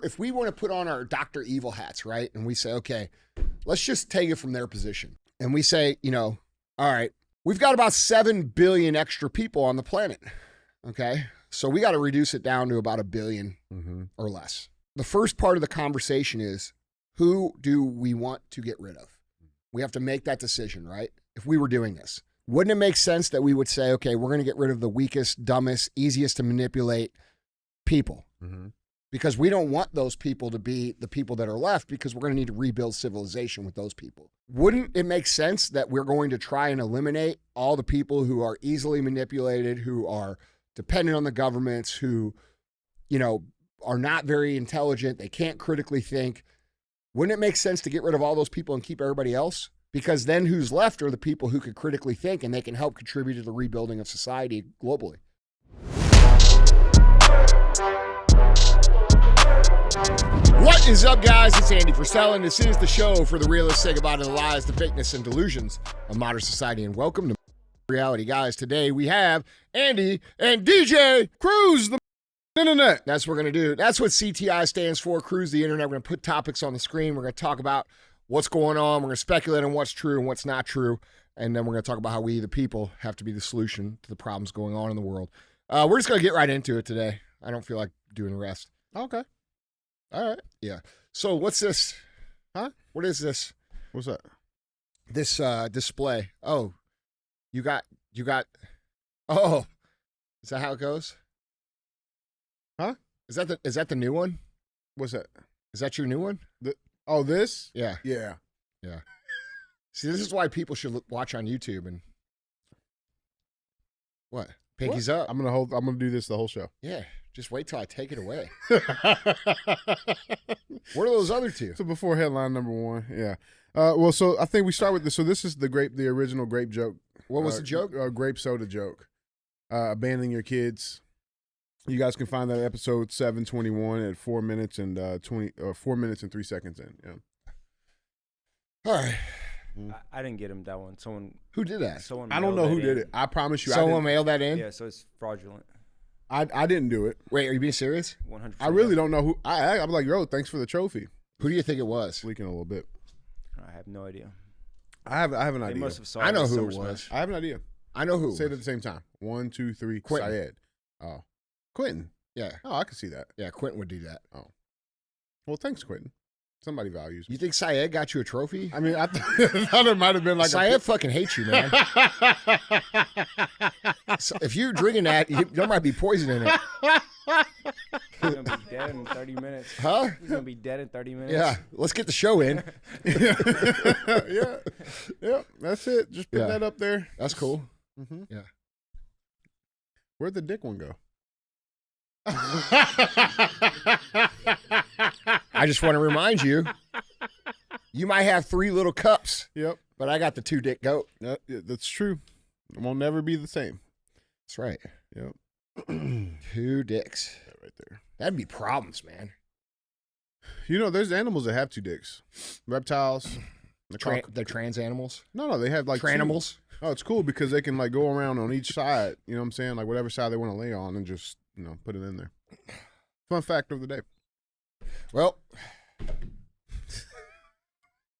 If we want to put on our Dr. Evil hats, right? And we say, okay, let's just take it from their position. And we say, all right, we've got about 7 billion extra people on the planet. Okay. So we got to reduce it down to about 1 billion or less. The first part of the conversation is, who do we want to get rid of? We have to make that decision, right? If we were doing this, wouldn't it make sense that we would say, okay, we're going to get rid of the weakest, dumbest, easiest to manipulate people? Because we don't want those people to be the people that are left, because we're going to need to rebuild civilization with those people. Wouldn't it make sense that we're going to try and eliminate all the people who are easily manipulated, who are dependent on the governments, who, are not very intelligent, they can't critically think? Wouldn't it make sense to get rid of all those people and keep everybody else? Because then who's left are the people who could critically think, and they can help contribute to the rebuilding of society globally. What is up, guys? It's Andy Frisella, and this is the show for the realists say goodbye to the lies, the fakeness, and delusions of modern society. And welcome to Reality, guys. Today we have Andy and DJ Cruise the Internet. That's what we're going to do. That's what CTI stands for, Cruise the Internet. We're going to put topics on the screen. We're going to talk about what's going on. We're going to speculate on what's true and what's not true. And then we're going to talk about how we, the people, have to be the solution to the problems going on in the world. We're just going to get right into it today. I don't feel like doing the rest. Okay. All right. Yeah. So what's this? Huh? What is this? What's that? This display. Oh, you got, oh, is that how it goes? Huh? Is that the new one? What's that? Is that your new one? This? Yeah. Yeah. Yeah. See, this is why people should watch on YouTube. And what? Pinkies up. I'm gonna do this the whole show. Yeah. Just wait till I take it away. What are those other two? So before headline number one, yeah. Well, so I think we start with this. So this is the original grape joke. What was the joke? Grape soda joke. Abandoning your kids. You guys can find that at episode 721 at 4 minutes and 4 minutes and 3 seconds in. Yeah. All right. I didn't get him that one. Who did that? I don't know who did it. I promise you. Someone mailed that in? Yeah, so it's fraudulent. I didn't do it. Wait, are you being serious? 100%. I really don't know who. I'm like, yo, thanks for the trophy. Who do you think it was? Leaking a little bit. I have no idea. I have an They idea. must have saw I know it who Summer it was. Smash. I have an idea. I know who. Say it at the same time. 1, 2, 3. Quentin. Syed. Oh, Quentin. Yeah. Oh, I can see that. Yeah, Quentin would do that. Oh, well, thanks, Quentin. Somebody values me. You think Syed got you a trophy? I mean, I thought it might have been like Syed fucking hates you, man. So if you're drinking that, there might be poison in it. He's going to be dead in 30 minutes. Huh? He's going to be dead in 30 minutes. Yeah. Let's get the show in. Yeah. That's it. Just put that up there. That's cool. Mm-hmm. Yeah. Where'd the dick one go? I just want to remind you, you might have 3 little cups. Yep. But I got the 2 dick goat. That's true. It won't never be the same. That's right. Yep. 2 dicks. That right there. That'd be problems, man. You know, there's animals that have 2 dicks. Reptiles. They're trans animals? No, they have like Tranimals? 2. Oh, it's cool because they can like go around on each side. You know what I'm saying? Like whatever side they want to lay on and just, put it in there. Fun fact of the day. Well,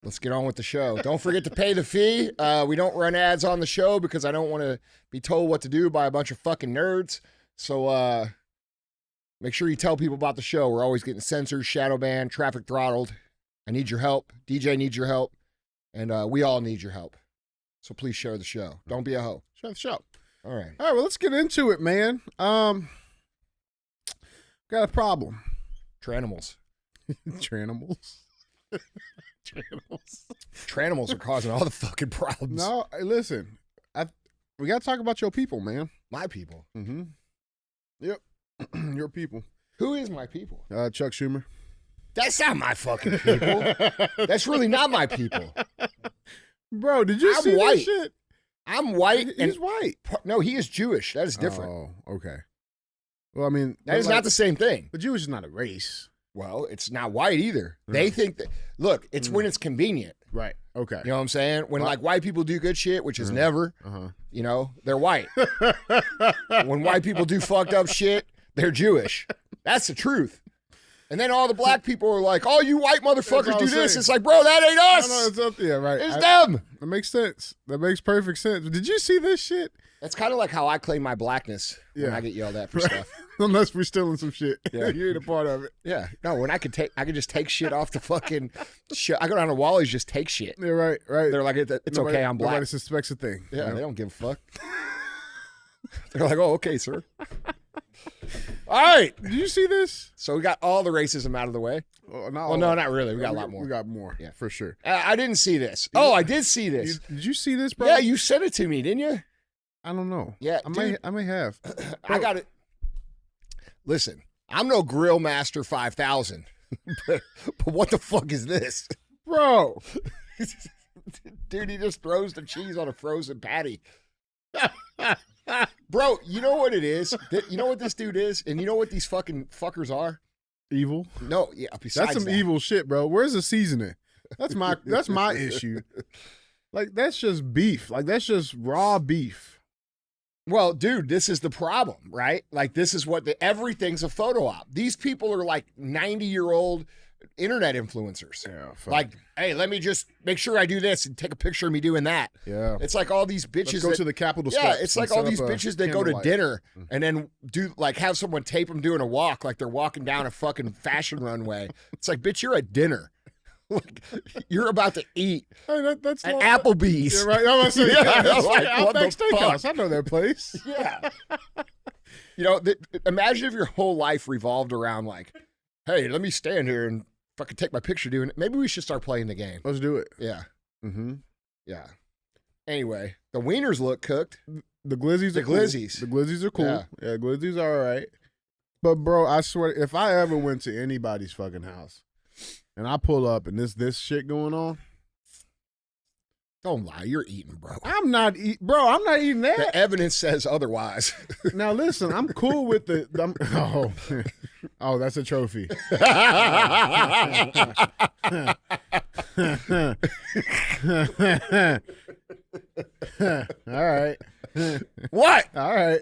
let's get on with the show. Don't forget to pay the fee. We don't run ads on the show because I don't want to be told what to do by a bunch of fucking nerds. So make sure you tell people about the show. We're always getting censored, shadow banned, traffic throttled. I need your help. DJ needs your help. And we all need your help. So please share the show. Don't be a hoe. Share the show. All right. All right, well, let's get into it, man. Got a problem. Tranimals. Tranimals. Tranimals are causing all the fucking problems. No, hey, listen. We got to talk about your people, man. My people. Mm-hmm. Yep. Your people. Who is my people? Chuck Schumer. That's not my fucking people. That's really not my people. Bro, did you I'm see white. that shit? I'm white. He's white. No, he is Jewish. That is different. Oh, okay. Well, I mean. That is not the same thing. But Jewish is not a race. Well, it's not white either. They think that, look, it's when it's convenient. Right. Okay. You know what I'm saying? When like white people do good shit, which is never, they're white. When white people do fucked up shit, they're Jewish. That's the truth. And then all the black people are like, "Oh, you white motherfuckers what do I'm this." saying. It's like, bro, that ain't us. No, it's up there, right? It's them. That makes sense. That makes perfect sense. Did you see this shit? That's kind of like how I claim my blackness when Yeah. I get yelled at for stuff. Unless we're stealing some shit. Yeah. You ain't a part of it. Yeah, no, when I could just take shit off the fucking shit. I go down to Wally's, just take shit. Yeah, right. They're like, it's okay, I'm black. Nobody suspects a thing. Yeah, you know? they don't give a fuck. They're like, oh, okay, sir. All right. Did you see this? So we got all the racism out of the way. Oh, Well, no, not really. We got a lot more. We got more. Yeah. For sure. I didn't see this. Oh, I did see this. Did you see this, bro? Yeah, you sent it to me, didn't you? I don't know. Yeah, I may have. I got it. Listen, I'm no Grill Master 5000, but what the fuck is this? Bro. Dude, he just throws the cheese on a frozen patty. Bro, you know what it is? You know what this dude is? And you know what these fucking fuckers are? Evil. No, yeah, besides That's some that. evil shit, bro. Where's the seasoning? That's my issue. Like, that's just beef. Like, that's just raw beef. Well, dude, this is the problem, right? Like, this is what everything's a photo op. These people are like 90-year-old internet influencers. Yeah. Fuck. Like, hey, let me just make sure I do this and take a picture of me doing that. Yeah. It's like all these bitches Let's go that, to the Capitol yeah, steps it's and like all set these up a bitches that go to candlelight. dinner and then do like have someone tape them doing a walk like they're walking down a fucking fashion runway. It's like, bitch, you're at dinner. Like, you're about to eat Hey, that's at not- Applebee's. Yeah, right. I'm gonna say, Yeah, yeah, that's like, right. what the Outback Steakhouse. fuck? I know that place. Yeah. You know, imagine if your whole life revolved around like, hey, let me stand here and fucking take my picture doing it. Maybe we should start playing the game. Let's do it. Yeah. Mm-hmm. Yeah. Anyway, the wieners look cooked. The glizzies The are cool. glizzies. The glizzies are cool. Yeah. Yeah, glizzies are all right. But bro, I swear, if I ever went to anybody's fucking house and I pull up and this shit going on, Don't lie, you're eating, bro. I'm not eating that. The evidence says otherwise. Now listen, I'm cool with oh, that's a trophy. All right. What? All right.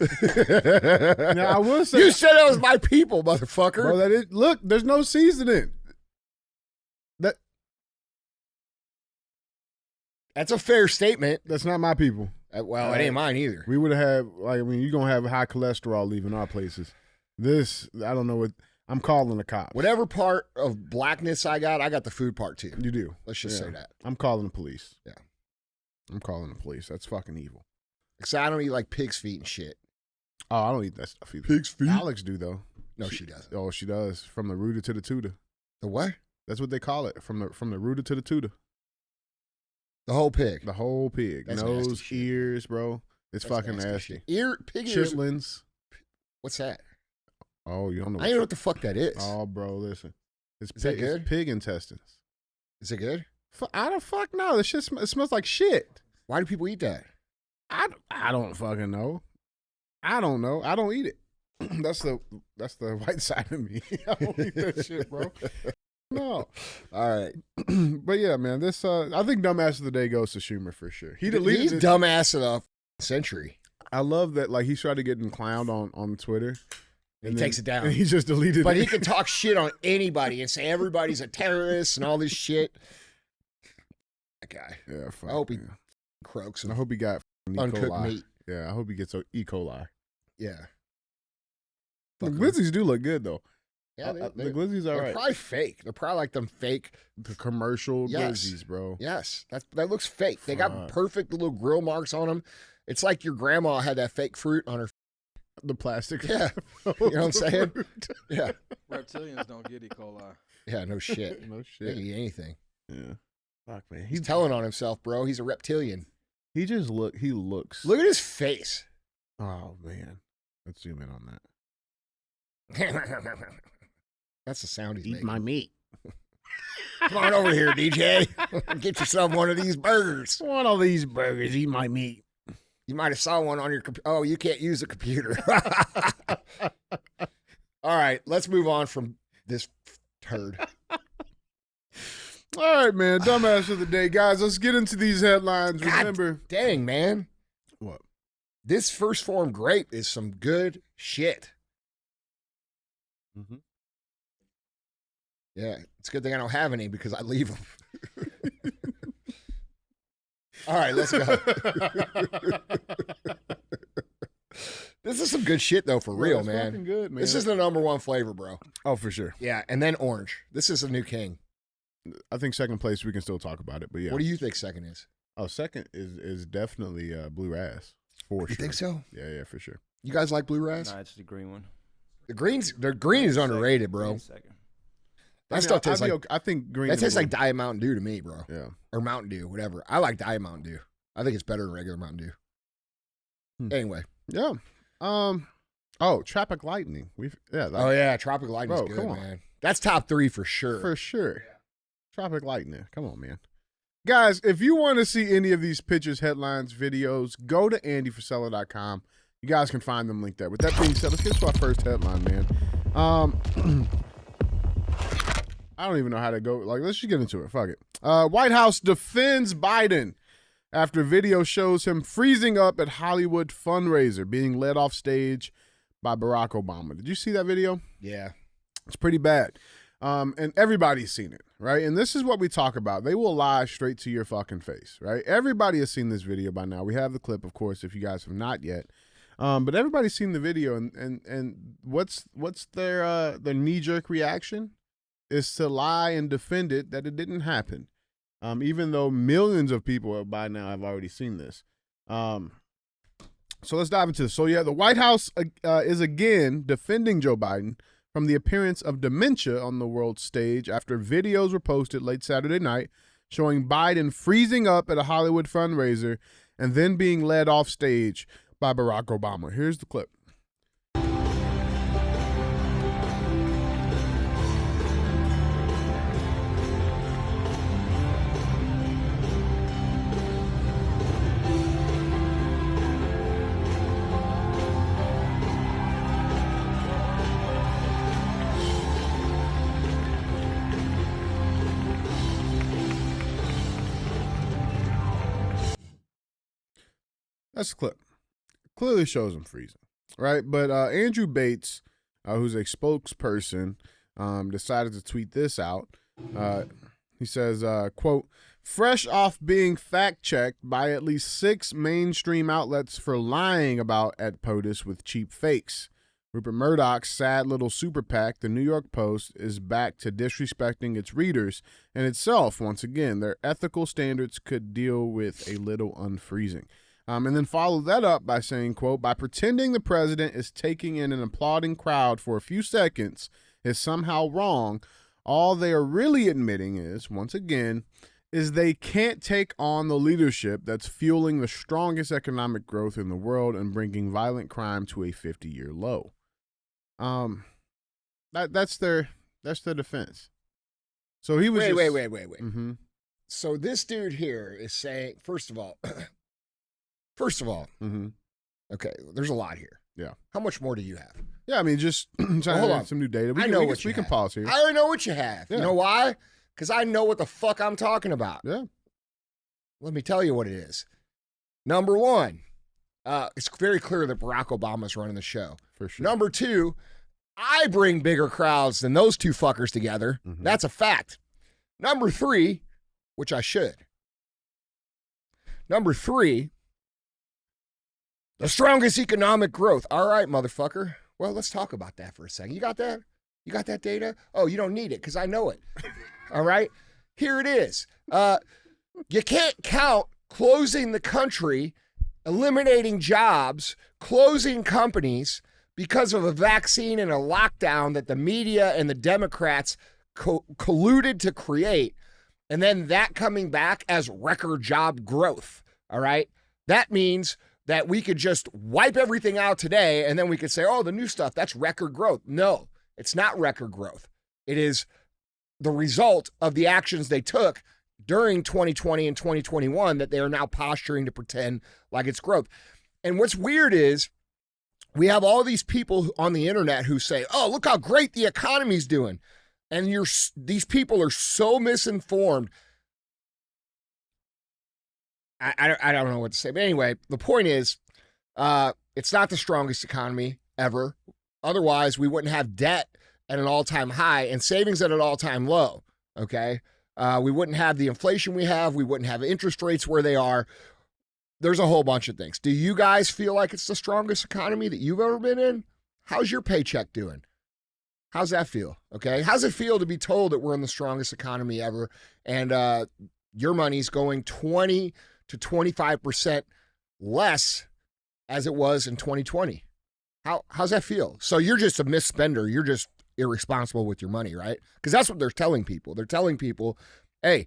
Now I will say, You said it was my people, motherfucker. bro, look, there's no seasoning. That's a fair statement. That's not my people. Well, it ain't mine either. We would have you're gonna have high cholesterol leaving our places. This, I don't know what. I'm calling the cops. Whatever part of blackness I got the food part too. You do. Let's just Yeah. say that. I'm calling the police. Yeah. I'm calling the police. That's fucking evil. Because I don't eat like pig's feet and shit. Oh, I don't eat that stuff either. Pig's feet? Alex do though. No, she doesn't. Oh, she does. From the rooter to the tutor. The what? That's what they call it. From the rooter to the tutor. The whole pig. The whole pig. That's nasty Nose, shit. Ears, bro. It's That's fucking nasty. shit. Pig ears. Chitlins. What's that? Oh, you don't know. I don't know what the fuck that is. Oh, bro, listen. It's Is that pig. good? It's pig intestines. Is it good? I don't fuck know. This shit it smells like shit. Why do people eat that? I don't fucking know. I don't know. I don't eat it. That's the white side of me. I don't eat that shit, bro. No. All right. But yeah, man, this I think dumbass of the day goes to Schumer for sure. He deleted He's it. dumbass of the century. I love that like he tried to get clowned on Twitter. He takes it down. And he just deleted But it. he can talk shit on anybody and say everybody's a terrorist and all this shit. That guy. Yeah, fuck. I hope he man. croaks I and hope he got E. uncooked coli. meat. Yeah, I hope he gets E. coli. Yeah. The Fuck him. glizzies do look good though. Yeah, The glizzies are they're right. probably fake. They're probably like them fake. The commercial Yes. glizzies, bro. Yes, that looks fake. They got Fuck. perfect little grill marks on them. It's like your grandma had that fake fruit on her. The plastic. Yeah, you know what I'm saying? Yeah, Reptilians don't get E. coli. yeah, no shit. No They shit. can eat anything. Yeah. Fuck man. He's telling on himself, bro. He's a reptilian. He looks. Look at his face. Oh man. Let's zoom in on that. That's the sound he's Eat making. my meat. Come on over here, DJ. Get yourself one of these burgers. I want all these burgers. Eat my meat. You might have saw one on your computer. Oh, you can't use a computer. All right, let's move on from this turd. All right, man. Dumbass of the day, guys. Let's get into these headlines. God Remember Dang, man. what? This first form grape is some good shit. Mm-hmm. Yeah, it's a good thing I don't have any because I leave them. All right, let's go. This is some good shit though, for real, it's man. fucking good, man. This is the number one flavor, bro. Oh, for sure. Yeah, and then orange. This is a new king. I think second place we can still talk about it, but yeah. What do you think second is? Oh, second is definitely blue ras for sure. You think so? Yeah, for sure. You guys like blue ras? Nah, it's the green one. The green is underrated, bro. Green's second. That stuff tastes like I think green. that tastes like Diet Mountain Dew to me, bro. Yeah. Or Mountain Dew, whatever. I like Diet Mountain Dew. I think it's better than regular Mountain Dew. Anyway. Yeah. Oh, Tropic Lightning. Oh yeah, Tropic Lightning's Bro, good, come on. man. That's top 3 for sure. For sure. Tropic Lightning. Come on, man. Guys, if you want to see any of these pictures, headlines, videos, go to andyfrisella.com. You guys can find them linked there. With that being said, let's get to our first headline, man. I don't even know how to go. Like, let's just get into it. Fuck it. White House defends Biden after video shows him freezing up at Hollywood fundraiser, being led off stage by Barack Obama. Did you see that video? Yeah. It's pretty bad. And everybody's seen it, right? And this is what we talk about. They will lie straight to your fucking face, right? Everybody has seen this video by now. We have the clip, of course, if you guys have not yet. But everybody's seen the video, and what's their knee-jerk reaction is to lie and defend it that it didn't happen, even though millions of people by now have already seen this. So let's dive into this. So yeah, the White House is again defending Joe Biden from the appearance of dementia on the world stage after videos were posted late Saturday night showing Biden freezing up at a Hollywood fundraiser and then being led off stage by Barack Obama. Here's the clip. That's the clip. Clearly shows him freezing, right? But Andrew Bates, who's a spokesperson, decided to tweet this out. He says, quote, fresh off being fact-checked by at least 6 mainstream outlets for lying about at POTUS with cheap fakes. Rupert Murdoch's sad little super PAC, the New York Post, is back to disrespecting its readers and itself once again. Their ethical standards could deal with a little unfreezing. And then follow that up by saying, quote, by pretending the president is taking in an applauding crowd for a few seconds is somehow wrong, all they are really admitting is, once again, is they can't take on the leadership that's fueling the strongest economic growth in the world and bringing violent crime to a 50-year low. That's their defense. So he was Wait. Mm-hmm. So this dude here is saying, first of all, Mm-hmm. okay, there's a lot here. Yeah. How much more do you have? Yeah, I mean, just hold on. some new data. We can pause here. I already know what you have. Yeah. You know why? Because I know what the fuck I'm talking about. Yeah. Let me tell you what it is. Number one, it's very clear that Barack Obama's running the show. For sure. Number two, I bring bigger crowds than those two fuckers together. Mm-hmm. That's a fact. Number three, which I should. Number three, the strongest economic growth. All right, motherfucker. Well, let's talk about that for a second. You got that? You got that data? Oh, you don't need it because I know it. All right? Here it is. You can't count closing the country, eliminating jobs, closing companies because of a vaccine and a lockdown that the media and the Democrats colluded to create, and then that coming back as record job growth. All right? That means that we could just wipe everything out today and then we could say, oh, the new stuff, that's record growth. No, it's not record growth. It is the result of the actions they took during 2020 and 2021 that they are now posturing to pretend like it's growth. And what's weird is we have all these people on the internet who say, oh, look how great the economy's doing. And these people are so misinformed. I don't know what to say. But anyway, the point is, it's not the strongest economy ever. Otherwise, we wouldn't have debt at an all-time high and savings at an all-time low, okay? We wouldn't have the inflation we have. We wouldn't have interest rates where they are. There's a whole bunch of things. Do you guys feel like it's the strongest economy that you've ever been in? How's your paycheck doing? How's that feel? Okay. How's it feel to be told that we're in the strongest economy ever and your money's going 20 to 25% less as it was in 2020? How's that feel? So you're just a misspender. You're just irresponsible with your money, right? Because that's what they're telling people. They're telling people, hey,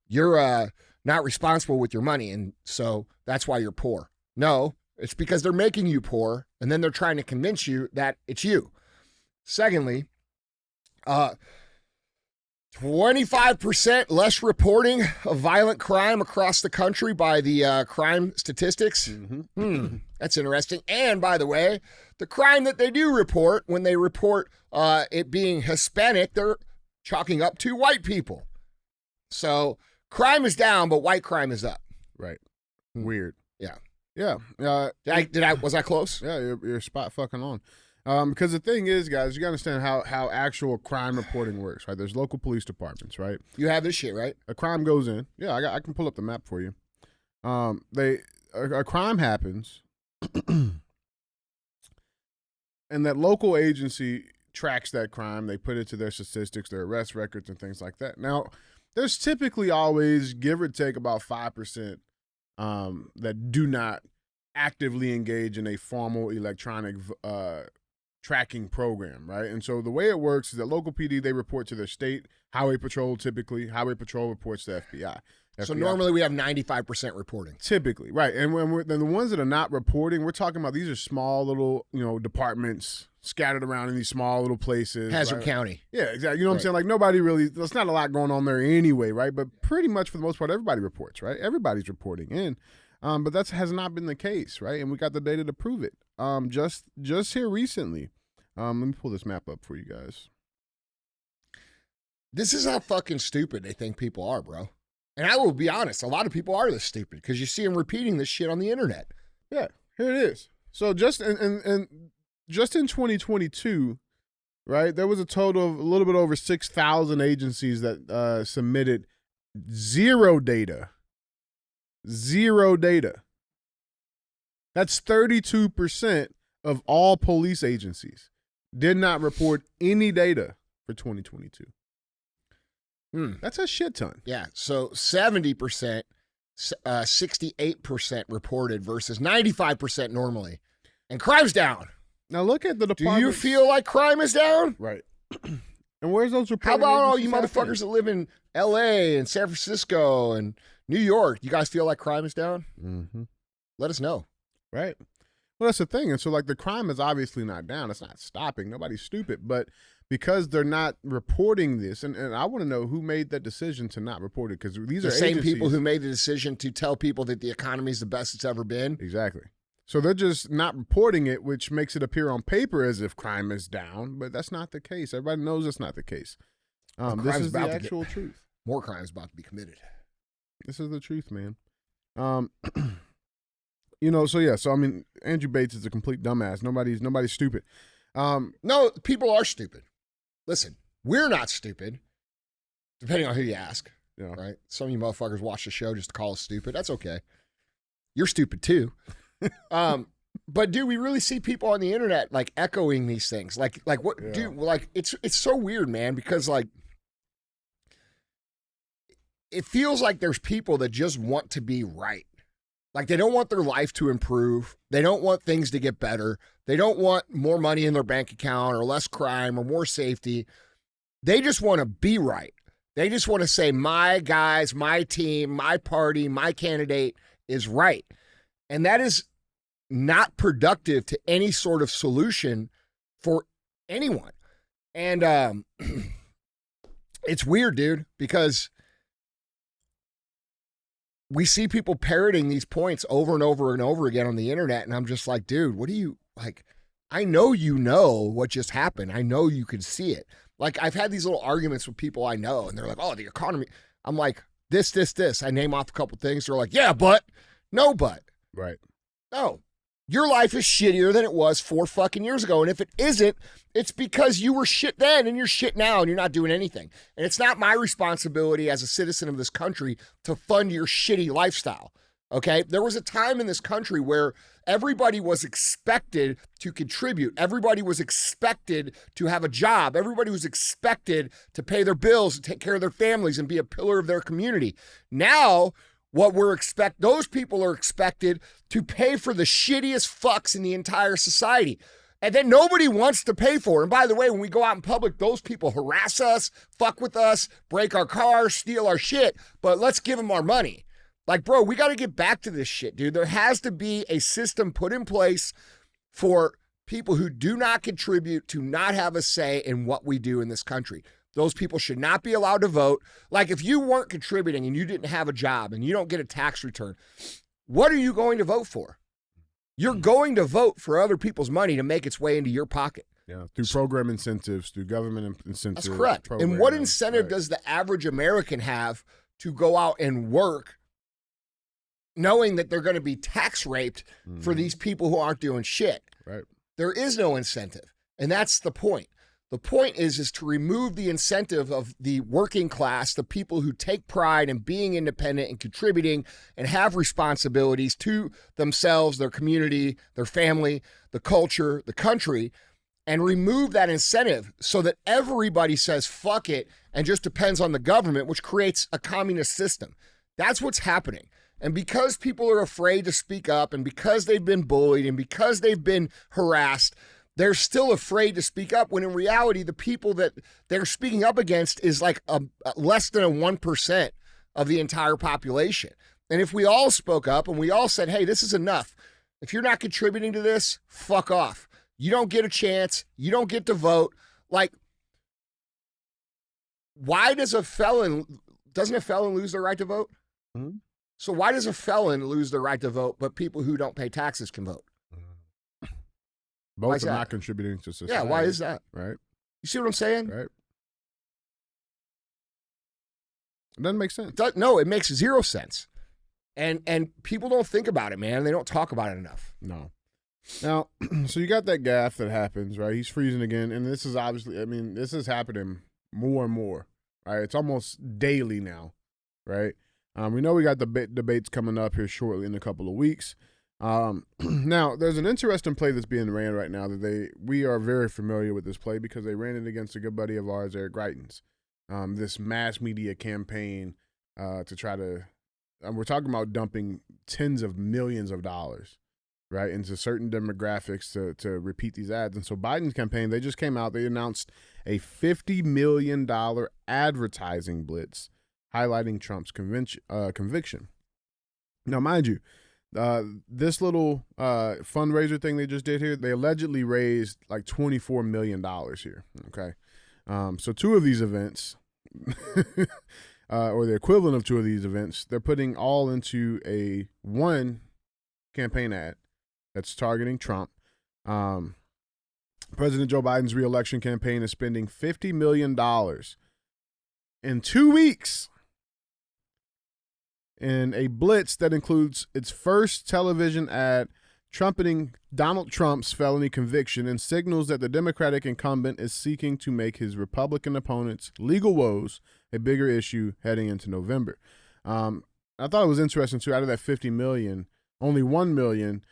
you're not responsible with your money, and so that's why you're poor. No, it's because they're making you poor, and then they're trying to convince you that it's you. Secondly, 25% less reporting of violent crime across the country by the crime statistics. That's interesting. And by the way, the crime that they do report, when they report it being Hispanic, they're chalking up to white people. So crime is down, but white crime is up. Right. Weird. Yeah. Yeah. Was I close? Yeah, you're spot fucking on. Because the thing is, guys, you got to understand how actual crime reporting works, right? There's local police departments, right? You have this shit, right? A crime goes in. Yeah, I can pull up the map for you. A crime happens, and that local agency tracks that crime. They put it to their statistics, their arrest records, and things like that. Now, there's typically always, give or take, about 5% that do not actively engage in a formal electronic tracking program, right? And so the way it works is that local PD, they report to their state highway patrol. Typically, highway patrol reports to FBI. So normally we have 95% reporting. Typically, right. And then the ones that are not reporting, we're talking about these are small little, departments scattered around in these small little places. Hazard right? County. Yeah, exactly. You know what I'm saying? Like nobody really, there's not a lot going on there anyway, right? But pretty much for the most part, everybody reports, right? Everybody's reporting in. But that has not been the case, right? And we got the data to prove it. Just here recently. Let me pull this map up for you guys. This is how fucking stupid they think people are, bro. And I will be honest, a lot of people are this stupid because you see them repeating this shit on the internet. Yeah, here it is. So just in 2022, right, there was a total of a little bit over 6,000 agencies that submitted zero data. Zero data. That's 32% of all police agencies did not report any data for 2022. That's a shit ton. Yeah. So 70%, 68% reported versus 95% normally. And crime's down. Now look at the department. Do you feel like crime is down? Right. And where's those reports? How about all you motherfuckers that live in LA and San Francisco and New York? You guys feel like crime is down? Mm-hmm. Let us know. Right. Well, that's the thing. And so, like, the crime is obviously not down. It's not stopping. Nobody's stupid. But because they're not reporting this, and I want to know who made that decision to not report it, because these are the same agencies. people who made the decision to tell people that the economy is the best it's ever been. Exactly. So they're just not reporting it, which makes it appear on paper as if crime is down, but that's not the case. Everybody knows that's not the case. This is the actual truth. More crimes about to be committed. This is the truth, man. So I mean, Andrew Bates is a complete dumbass. Nobody's stupid. No, people are stupid. Listen, we're not stupid, depending on who you ask. Yeah. Right? Some of you motherfuckers watch the show just to call us stupid. That's okay. You're stupid too. But dude, we really see people on the internet like echoing these things. Like what, yeah. Dude? Like it's so weird, man. Because like it feels like there's people that just want to be right. Like they don't want their life to improve. They don't want things to get better. They don't want more money in their bank account or less crime or more safety. They just want to be right. They just want to say, my guys, my team, my party, my candidate is right. And that is not productive to any sort of solution for anyone. And it's weird, dude, because we see people parroting these points over and over and over again on the internet. And I'm just like, dude, what do you like? I know you know what just happened. I know you can see it. Like I've had these little arguments with people I know and they're like, oh, the economy. I'm like, this. I name off a couple things. They're like, yeah, but no, but. Right. No, your life is shittier than it was 4 fucking years ago. And if it isn't, It's because you were shit then and you're shit now and you're not doing anything. And it's not my responsibility as a citizen of this country to fund your shitty lifestyle. Okay? There was a time in this country where everybody was expected to contribute. Everybody was expected to have a job. Everybody was expected to pay their bills and take care of their families and be a pillar of their community. Now, those people are expected to pay for the shittiest fucks in the entire society. And then nobody wants to pay for it. And by the way, when we go out in public, those people harass us, fuck with us, break our cars, steal our shit, but let's give them our money. Like, bro, we got to get back to this shit, dude. There has to be a system put in place for people who do not contribute to not have a say in what we do in this country. Those people should not be allowed to vote. Like, if you weren't contributing and you didn't have a job and you don't get a tax return, what are you going to vote for? You're going to vote for other people's money to make its way into your pocket. Yeah, through program incentives, through government incentives. That's correct. And what incentive does the average American have to go out and work knowing that they're going to be tax raped for these people who aren't doing shit? Right. There is no incentive. And that's the point. The point is to remove the incentive of the working class, the people who take pride in being independent and contributing and have responsibilities to themselves, their community, their family, the culture, the country, and remove that incentive so that everybody says fuck it and just depends on the government, which creates a communist system. That's what's happening. And because people are afraid to speak up and because they've been bullied and because they've been harassed, they're still afraid to speak up when in reality, the people that they're speaking up against is like less than 1% of the entire population. And if we all spoke up and we all said, hey, this is enough. If you're not contributing to this, fuck off. You don't get a chance. You don't get to vote. Like, why doesn't a felon lose their right to vote? Mm-hmm. So why does a felon lose their right to vote, but people who don't pay taxes can vote? Both are not contributing to society. Yeah, why is that? Right. You see what I'm saying? Right. It doesn't make sense. No, it makes zero sense. And people don't think about it, man. They don't talk about it enough. No. Now, so you got that gaffe that happens, right? He's freezing again. And this is obviously, this is happening more and more, right? It's almost daily now, right? We know we got the debates coming up here shortly in a couple of weeks. Now, there's an interesting play that's being ran right now that we are very familiar with this play because they ran it against a good buddy of ours, Eric Greitens. This mass media campaign to try to, we're talking about dumping tens of millions of dollars, right, into certain demographics to repeat these ads. And so Biden's campaign, they just came out, they announced a $50 million advertising blitz highlighting Trump's conviction. Now, mind you, this little fundraiser thing they just did here, they allegedly raised like $24 million here, okay? So two of these events, or the equivalent of two of these events, they're putting all into one campaign ad that's targeting Trump. President Joe Biden's reelection campaign is spending $50 million in 2 weeks in a blitz that includes its first television ad trumpeting Donald Trump's felony conviction and signals that the Democratic incumbent is seeking to make his Republican opponent's legal woes a bigger issue heading into November. I thought it was interesting, too. Out of that $50 million, only $1 million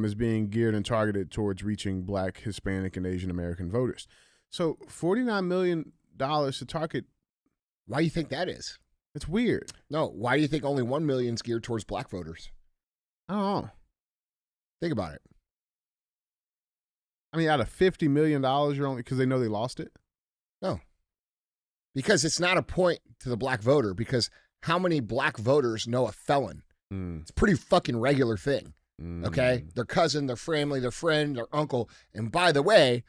is being geared and targeted towards reaching Black, Hispanic, and Asian American voters. So $49 million to target. Why do you think that is? It's weird. No, why do you think only 1 million is geared towards Black voters? I don't know. Think about it. I mean, out of $50 million, you're only because they know they lost it? No. Because it's not a point to the Black voter, because how many Black voters know a felon? It's a pretty fucking regular thing. Okay? Their cousin, their family, their friend, their uncle. And by the way,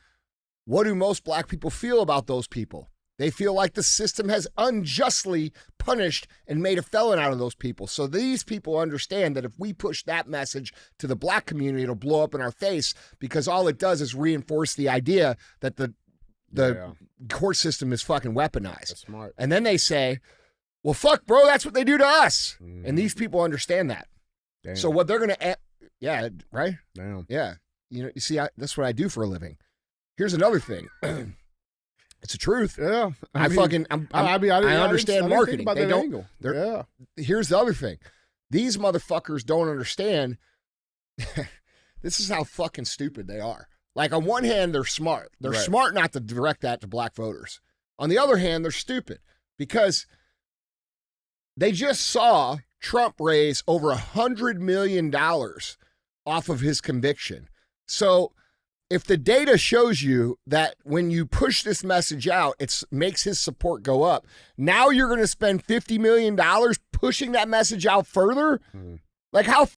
what do most Black people feel about those people? They feel like the system has unjustly punished and made a felon out of those people. So these people understand that if we push that message to the Black community, it'll blow up in our face, because all it does is reinforce the idea that the court system is fucking weaponized. That's smart. And then they say, well, fuck, bro, that's what they do to us. And these people understand that. Damn. So what they're going to, yeah, right? Damn. Yeah. You see, that's what I do for a living. Here's another thing. It's the truth. Yeah. I understand marketing. They don't. Angle. Yeah. Here's the other thing. These motherfuckers don't understand. This is how fucking stupid they are. Like, on one hand, they're smart. They're smart not to direct that to black voters. On the other hand, they're stupid because they just saw Trump raise over $100 million off of his conviction. So if the data shows you that when you push this message out, it makes his support go up, now you're going to spend $50 million pushing that message out further? Like, how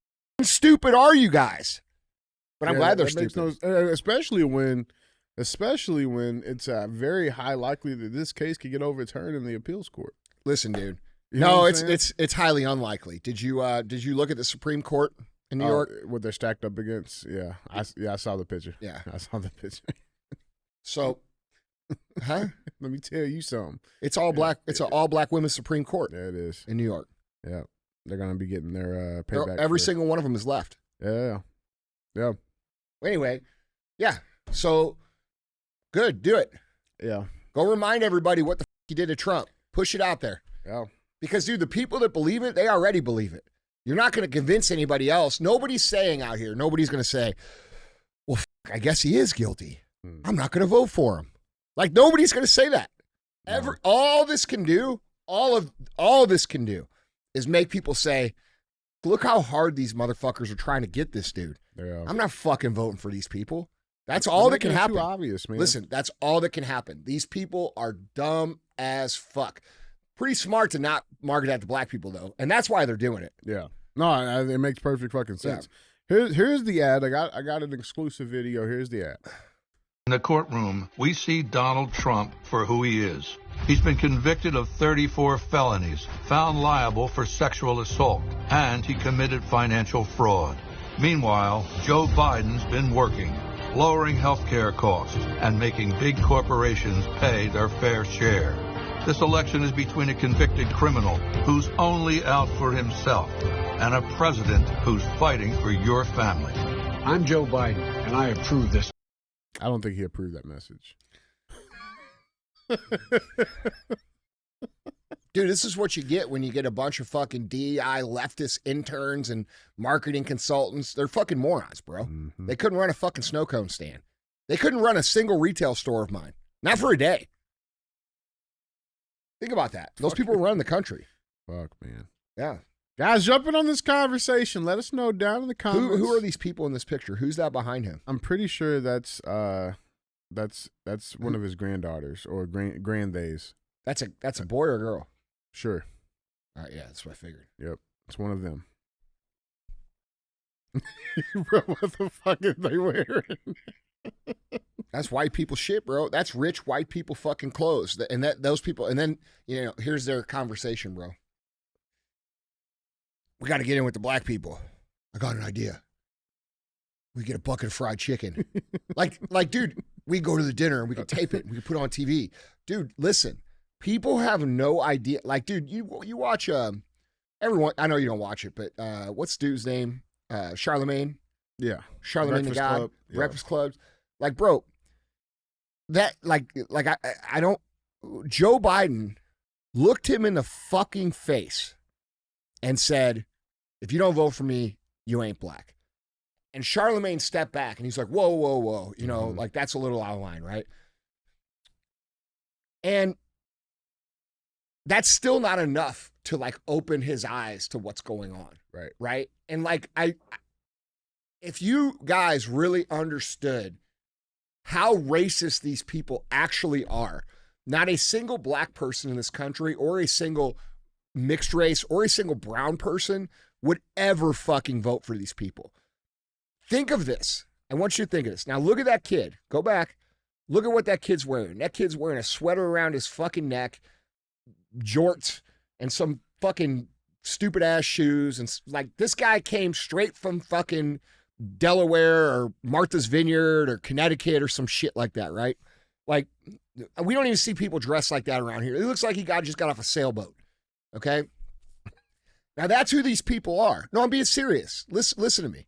stupid are you guys? But I'm glad they're stupid. Especially when it's very high likely that this case could get overturned in the appeals court. Listen, dude. You know it's highly unlikely. Did you look at the Supreme Court in New York? What they're stacked up against? Yeah. I saw the picture. Yeah. I saw the picture. So, huh? Let me tell you something. It's all black. It's an all black women's Supreme Court. Yeah, it is. In New York. Yeah. They're going to be getting their payback. Every single one of them is left. Yeah. Yeah. Anyway, yeah. So, good. Do it. Yeah. Go remind everybody what the you did to Trump. Push it out there. Yeah. Because, dude, the people that believe it, they already believe it. You're not going to convince anybody else. Nobody's saying out here, nobody's going to say, well, I guess he is guilty. I'm not going to vote for him. Like, nobody's going to say that. No. All this can do, all this can do is make people say, look how hard these motherfuckers are trying to get this dude. Yeah. I'm not fucking voting for these people. That's all that can happen. Too obvious, man. Listen, that's all that can happen. These people are dumb as fuck. Pretty smart to not market that to black people, though. And that's why they're doing it. Yeah. No, it makes perfect fucking sense. Yeah. Here's the ad. I got an exclusive video. Here's the ad. In the courtroom, we see Donald Trump for who he is. He's been convicted of 34 felonies, found liable for sexual assault, and he committed financial fraud. Meanwhile, Joe Biden's been working, lowering healthcare costs and making big corporations pay their fair share. This election is between a convicted criminal who's only out for himself and a president who's fighting for your family. I'm Joe Biden, and I approve this. I don't think he approved that message. Dude, this is what you get when you get a bunch of fucking DEI leftist interns and marketing consultants. They're fucking morons, bro. Mm-hmm. They couldn't run a fucking snow cone stand. They couldn't run a single retail store of mine. Not for a day. Think about that. Those people run the country. Fuck, man. Yeah. Guys, jumping on this conversation. Let us know down in the comments. Who are these people in this picture? Who's that behind him? I'm pretty sure that's one of his granddaughters or granddays. That's a boy or a girl? Sure. All right, yeah, that's what I figured. Yep, it's one of them. Bro, what the fuck are they wearing? That's white people shit, bro. That's rich white people fucking clothes. And those people, and then, here's their conversation, bro. We got to get in with the black people. I got an idea. We get a bucket of fried chicken. like, dude, we go to the dinner and we can tape it. And we can put it on TV. Dude, listen, people have no idea. Like, dude, you watch, everyone, I know you don't watch it, but what's dude's name? Charlemagne? Yeah. Charlemagne the God. Club. Yeah. Breakfast Clubs. Like, bro, that, I don't, Joe Biden looked him in the fucking face and said, if you don't vote for me, you ain't black. And Charlemagne stepped back and he's like, whoa, whoa, whoa. Like, that's a little out of line, right? And that's still not enough to, like, open his eyes to what's going on. Right. Right? And, like, if you guys really understood how racist these people actually are, not a single black person in this country or a single mixed race or a single brown person would ever fucking vote for these people. Think of this. I want you to think of this. Now look at that kid. Go back. Look at what that kid's wearing. That kid's wearing a sweater around his fucking neck, jorts, and some fucking stupid ass shoes. And like, this guy came straight from fucking Delaware or Martha's Vineyard or Connecticut or some shit like that, right? Like, we don't even see people dressed like that around here. It looks like he just got off a sailboat. Okay? Now that's who these people are. No, I'm being serious. Listen to me.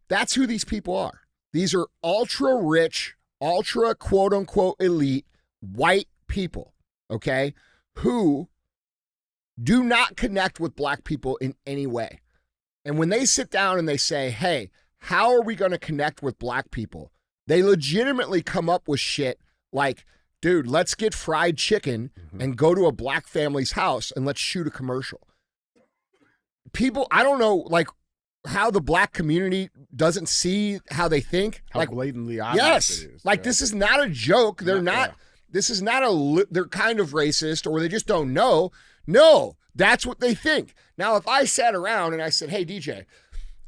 That's who these people are. These are ultra rich, ultra quote unquote elite white people, okay, who do not connect with black people in any way. And when they sit down and they say, hey, how are we going to connect with black people? They legitimately come up with shit like, dude, let's get fried chicken and go to a black family's house and let's shoot a commercial. People, I don't know, like, how the black community doesn't see how they think. How like, blatantly obvious yes, it is. like, this is not a joke. They're not, this is not they're kind of racist or they just don't know. No, that's what they think. Now, if I sat around and I said, hey, DJ,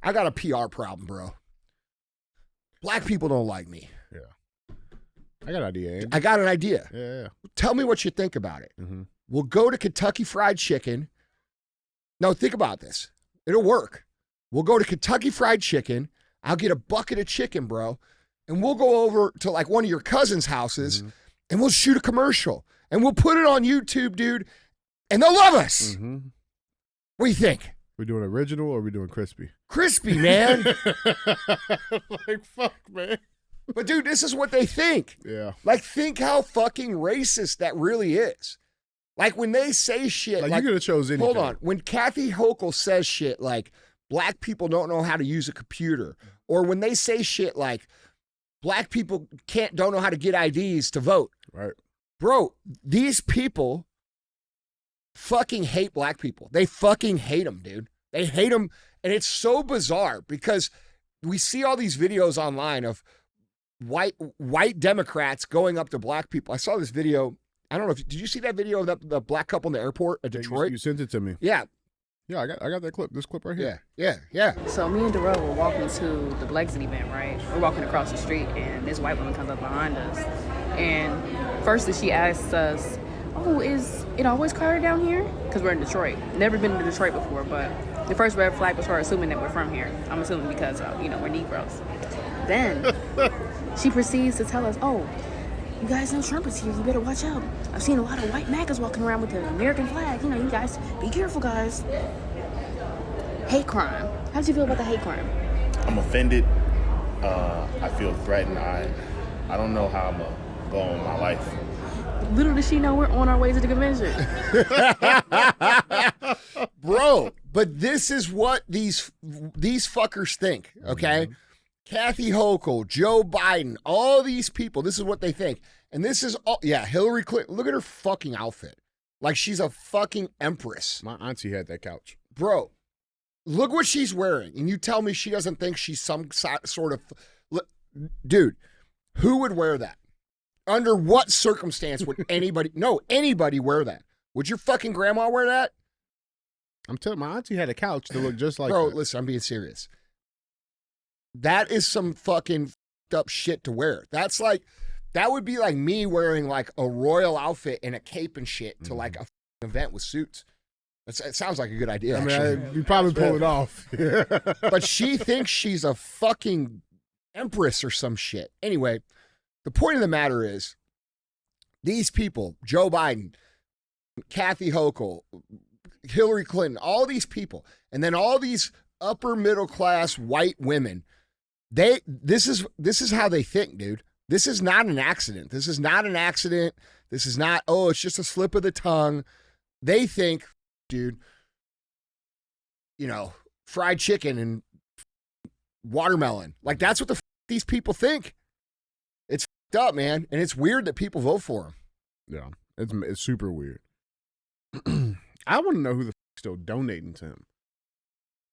I got a PR problem, bro. Black people don't like me. Yeah. I got an idea, Andy. I got an idea. Yeah. Tell me what you think about it. Mm-hmm. We'll go to Kentucky Fried Chicken. No, think about this. It'll work. We'll go to Kentucky Fried Chicken. I'll get a bucket of chicken, bro. And we'll go over to like one of your cousin's houses and we'll shoot a commercial. And we'll put it on YouTube, dude. And they'll love us. Mm-hmm. What do you think? We doing original or we doing crispy? Crispy, man. Like, fuck, man. But, dude, this is what they think. Yeah. Like, think how fucking racist that really is. Like, when they say shit. Like you could have chose anything. Hold on. When Kathy Hochul says shit like, black people don't know how to use a computer, or when they say shit like, black people don't know how to get IDs to vote. Right. Bro, these people fucking hate black people. They fucking hate them, dude. They hate them. And it's so bizarre because we see all these videos online of white Democrats going up to black people. I saw this video. I don't know if, did you see that video of the black couple in the airport at Detroit? You sent it to me. Yeah. Yeah, I got that clip. This clip right here. Yeah. So me and Darrell were walking to the Blexit event, right? We're walking across the street, and this white woman comes up behind us. And firstly, she asks us, oh, is it always crowded down here? Because we're in Detroit. Never been to Detroit before, but the first red flag was her assuming that we're from here. I'm assuming because, we're Negroes. Then she proceeds to tell us, oh, you guys know Trump is here. You better watch out. I've seen a lot of white MAGAs walking around with the American flag. You guys, be careful, guys. Hate crime. How do you feel about the hate crime? I'm offended. I feel threatened. I don't know how I'm going to go on my life. Little does she know we're on our way to the convention. Bro, but this is what these fuckers think, okay? Mm-hmm. Kathy Hochul, Joe Biden, all these people, this is what they think. And this is all, Hillary Clinton, look at her fucking outfit. Like she's a fucking empress. My auntie had that couch. Bro, look what she's wearing. And you tell me she doesn't think she's some sort of, dude, who would wear that? Under what circumstance would anybody wear that? Would your fucking grandma wear that? I'm telling you, my auntie had a couch that looked just like Bro, that. Listen, I'm being serious. That is some fucking up shit to wear. That would be like me wearing like a royal outfit and a cape and shit to like a event with suits. It sounds like a good idea. I mean, you probably pull it off. But she thinks she's a fucking empress or some shit. Anyway, the point of the matter is these people, Joe Biden, Kathy Hochul, Hillary Clinton, all these people, and then all these upper middle class white women, this is how they think, dude. This is not an accident. This is not, it's just a slip of the tongue. They think, dude, fried chicken and watermelon. Like that's what these people think. It's up, man. And it's weird that people vote for him. Yeah, it's super weird. I want to know who the still donating to him.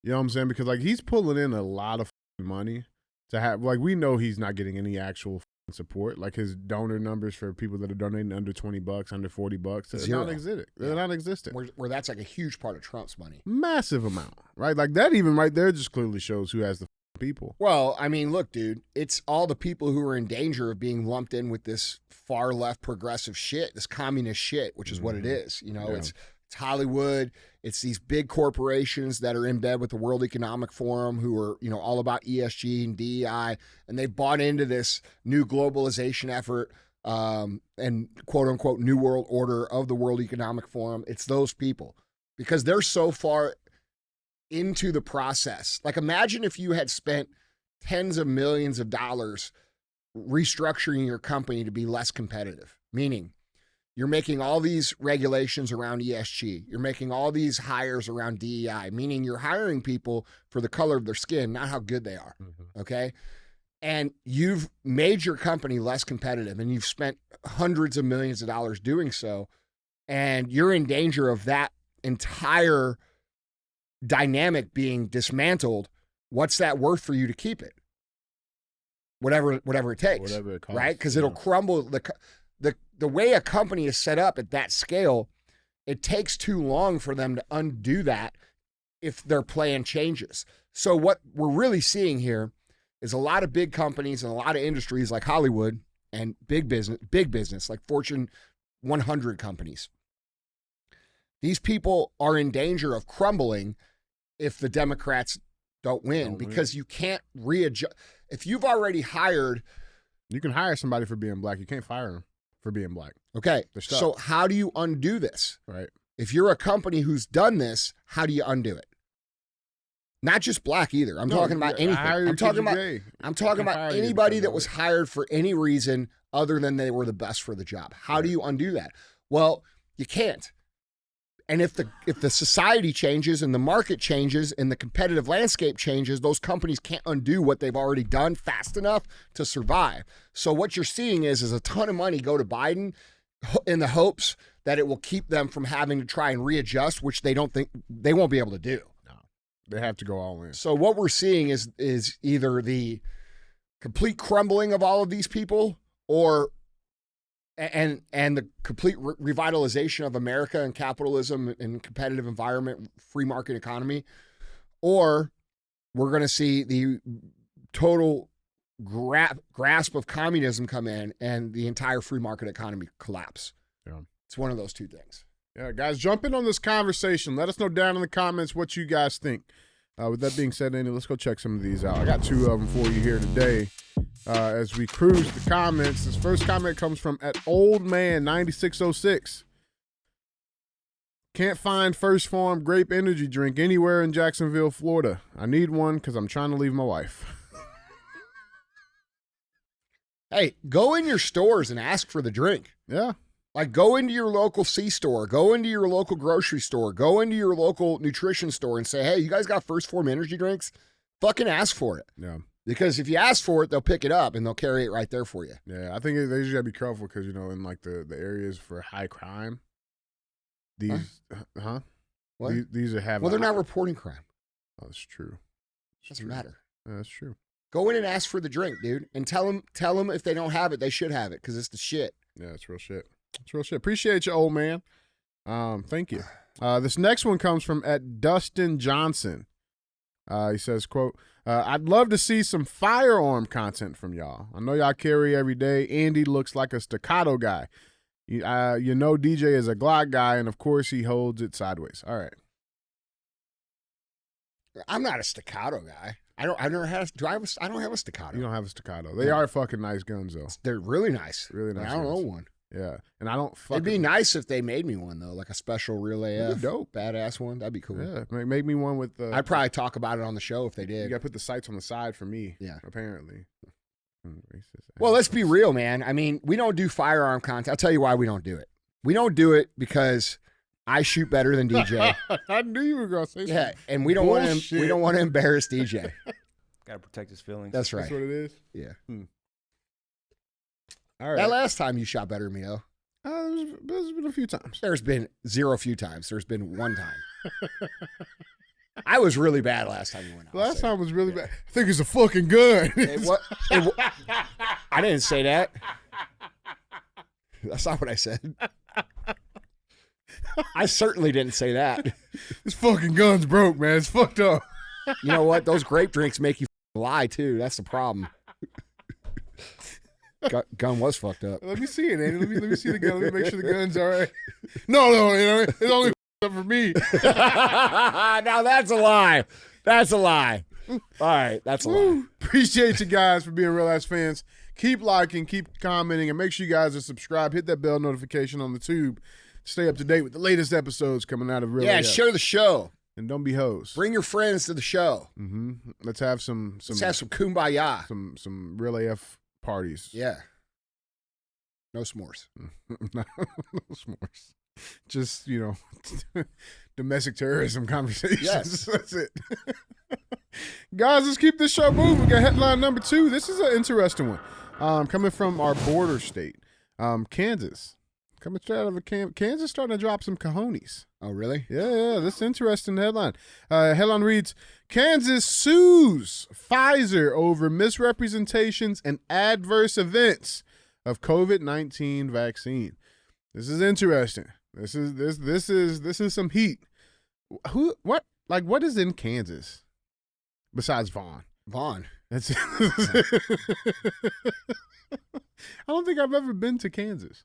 You know what I'm saying? Because like he's pulling in a lot of money to have, like, we know he's not getting any actual support. Like his donor numbers for people that are donating under $20, under $40, they're non-existent. They're non-existent. Where that's like a huge part of Trump's money. Massive amount, right? Like that even right there just clearly shows who has the people. Well, I mean, look, dude, it's all the people who are in danger of being lumped in with this far left progressive shit, this communist shit, which is what it is. It's Hollywood. It's these big corporations that are in bed with the World Economic Forum who are, all about ESG and DEI, and they bought into this new globalization effort and quote unquote new world order of the World Economic Forum. It's those people because they're so far into the process. Like imagine if you had spent tens of millions of dollars restructuring your company to be less competitive, meaning you're making all these regulations around ESG. You're making all these hires around DEI, meaning you're hiring people for the color of their skin, not how good they are. Okay. And you've made your company less competitive, and you've spent hundreds of millions of dollars doing so. And you're in danger of that entire dynamic being dismantled. What's that worth for you to keep it? Whatever it takes, Whatever it costs, right? Because it'll crumble. The way a company is set up at that scale, it takes too long for them to undo that if their plan changes. So what we're really seeing here is a lot of big companies and a lot of industries like Hollywood and big business like Fortune 100 companies. These people are in danger of crumbling if the Democrats don't win, because you can't readjust. If you've already hired, you can hire somebody for being black. You can't fire them for being black. Okay, so how do you undo this? Right. If you're a company who's done this, how do you undo it? Not just black either. I'm talking about anything. I'm talking about anybody that was hired for any reason other than they were the best for the job. How do you undo that? Well, you can't. And if the society changes and the market changes and the competitive landscape changes, those companies can't undo what they've already done fast enough to survive. So what you're seeing is a ton of money go to Biden in the hopes that it will keep them from having to try and readjust, which they don't think they won't be able to do. No, they have to go all in. So what we're seeing is either the complete crumbling of all of these people, or and the complete revitalization of America and capitalism and competitive environment, free market economy, or we're going to see the total grasp of communism come in and the entire free market economy collapse. Yeah. It's one of those two things. Yeah, guys, jump in on this conversation. Let us know down in the comments what you guys think. With that being said, Andy, let's go check some of these out. I got two of them for you here today. As we cruise the comments, this first comment comes from @oldman9606. Can't find First Farm grape energy drink anywhere in Jacksonville, Florida. I need one because I'm trying to leave my wife. Hey, go in your stores and ask for the drink. Yeah. Like, go into your local C-store, go into your local grocery store, go into your local nutrition store and say, hey, you guys got First Form energy drinks? Fucking ask for it. Yeah. Because if you ask for it, they'll pick it up and they'll carry it right there for you. Yeah, I think they just got to be careful because, in like the areas for high crime, these, What? These are having. Well, they're not reporting crime. Oh, that's true. Doesn't matter. Yeah, that's true. Go in and ask for the drink, dude, and tell them if they don't have it, they should have it because it's the shit. Yeah, it's real shit. It's real shit. Appreciate you, old man. Thank you. This next one comes from @Dustin Johnson. He says, quote, I'd love to see some firearm content from y'all. I know y'all carry every day. Andy looks like a staccato guy. DJ is a Glock guy, and of course he holds it sideways. All right. I'm not a staccato guy. I don't have a staccato. You don't have a staccato. They are fucking nice guns, though. They're really nice. Really nice. I don't guns. know one. Yeah, and I don't fucking. It'd be nice if they made me one though, like a special real AF, dope, badass one. That'd be cool. Yeah, make me one with. I'd probably talk about it on the show if they did. You got to put the sights on the side for me. Yeah, apparently. Well, let's be real, man. I mean, we don't do firearm content. I'll tell you why we don't do it. We don't do it because I shoot better than DJ. I knew you were gonna say something. Yeah, and we don't want to. We don't want to embarrass DJ. Got to protect his feelings. That's right. That's what it is. Yeah. All right. That last time you shot better than me, though. There's been a few times. There's been zero few times. There's been one time. I was really bad last time you went out. Last time was really bad. I think it's a fucking gun. I didn't say that. That's not what I said. I certainly didn't say that. This fucking gun's broke, man. It's fucked up. You know what? Those grape drinks make you lie, too. That's the problem. Gun was fucked up. Let me see it, Andy. Let me see the gun. Let me make sure the gun's all right. No, it's only up for me. Now that's a lie. That's a lie. All right, that's a lie. Appreciate you guys for being real ass fans. Keep liking, keep commenting, and make sure you guys are subscribed. Hit that bell notification on the tube. Stay up to date with the latest episodes coming out of Real AF. Yeah, share the show. And don't be hoes. Bring your friends to the show. Let's have some kumbaya. Some Real AF parties. Yeah. No s'mores. No s'mores. Just, domestic terrorism conversations. Yes. That's it. Guys, let's keep this show moving. We got headline number 2. This is an interesting one. Coming from our border state, Kansas. Coming straight out of Kansas, starting to drop some cojones. Oh, really? Yeah, this is an interesting headline. Headline reads, Kansas sues Pfizer over misrepresentations and adverse events of COVID-19 vaccine. This is interesting. This is some heat. What is in Kansas besides Vaughn? Vaughn. That's I don't think I've ever been to Kansas.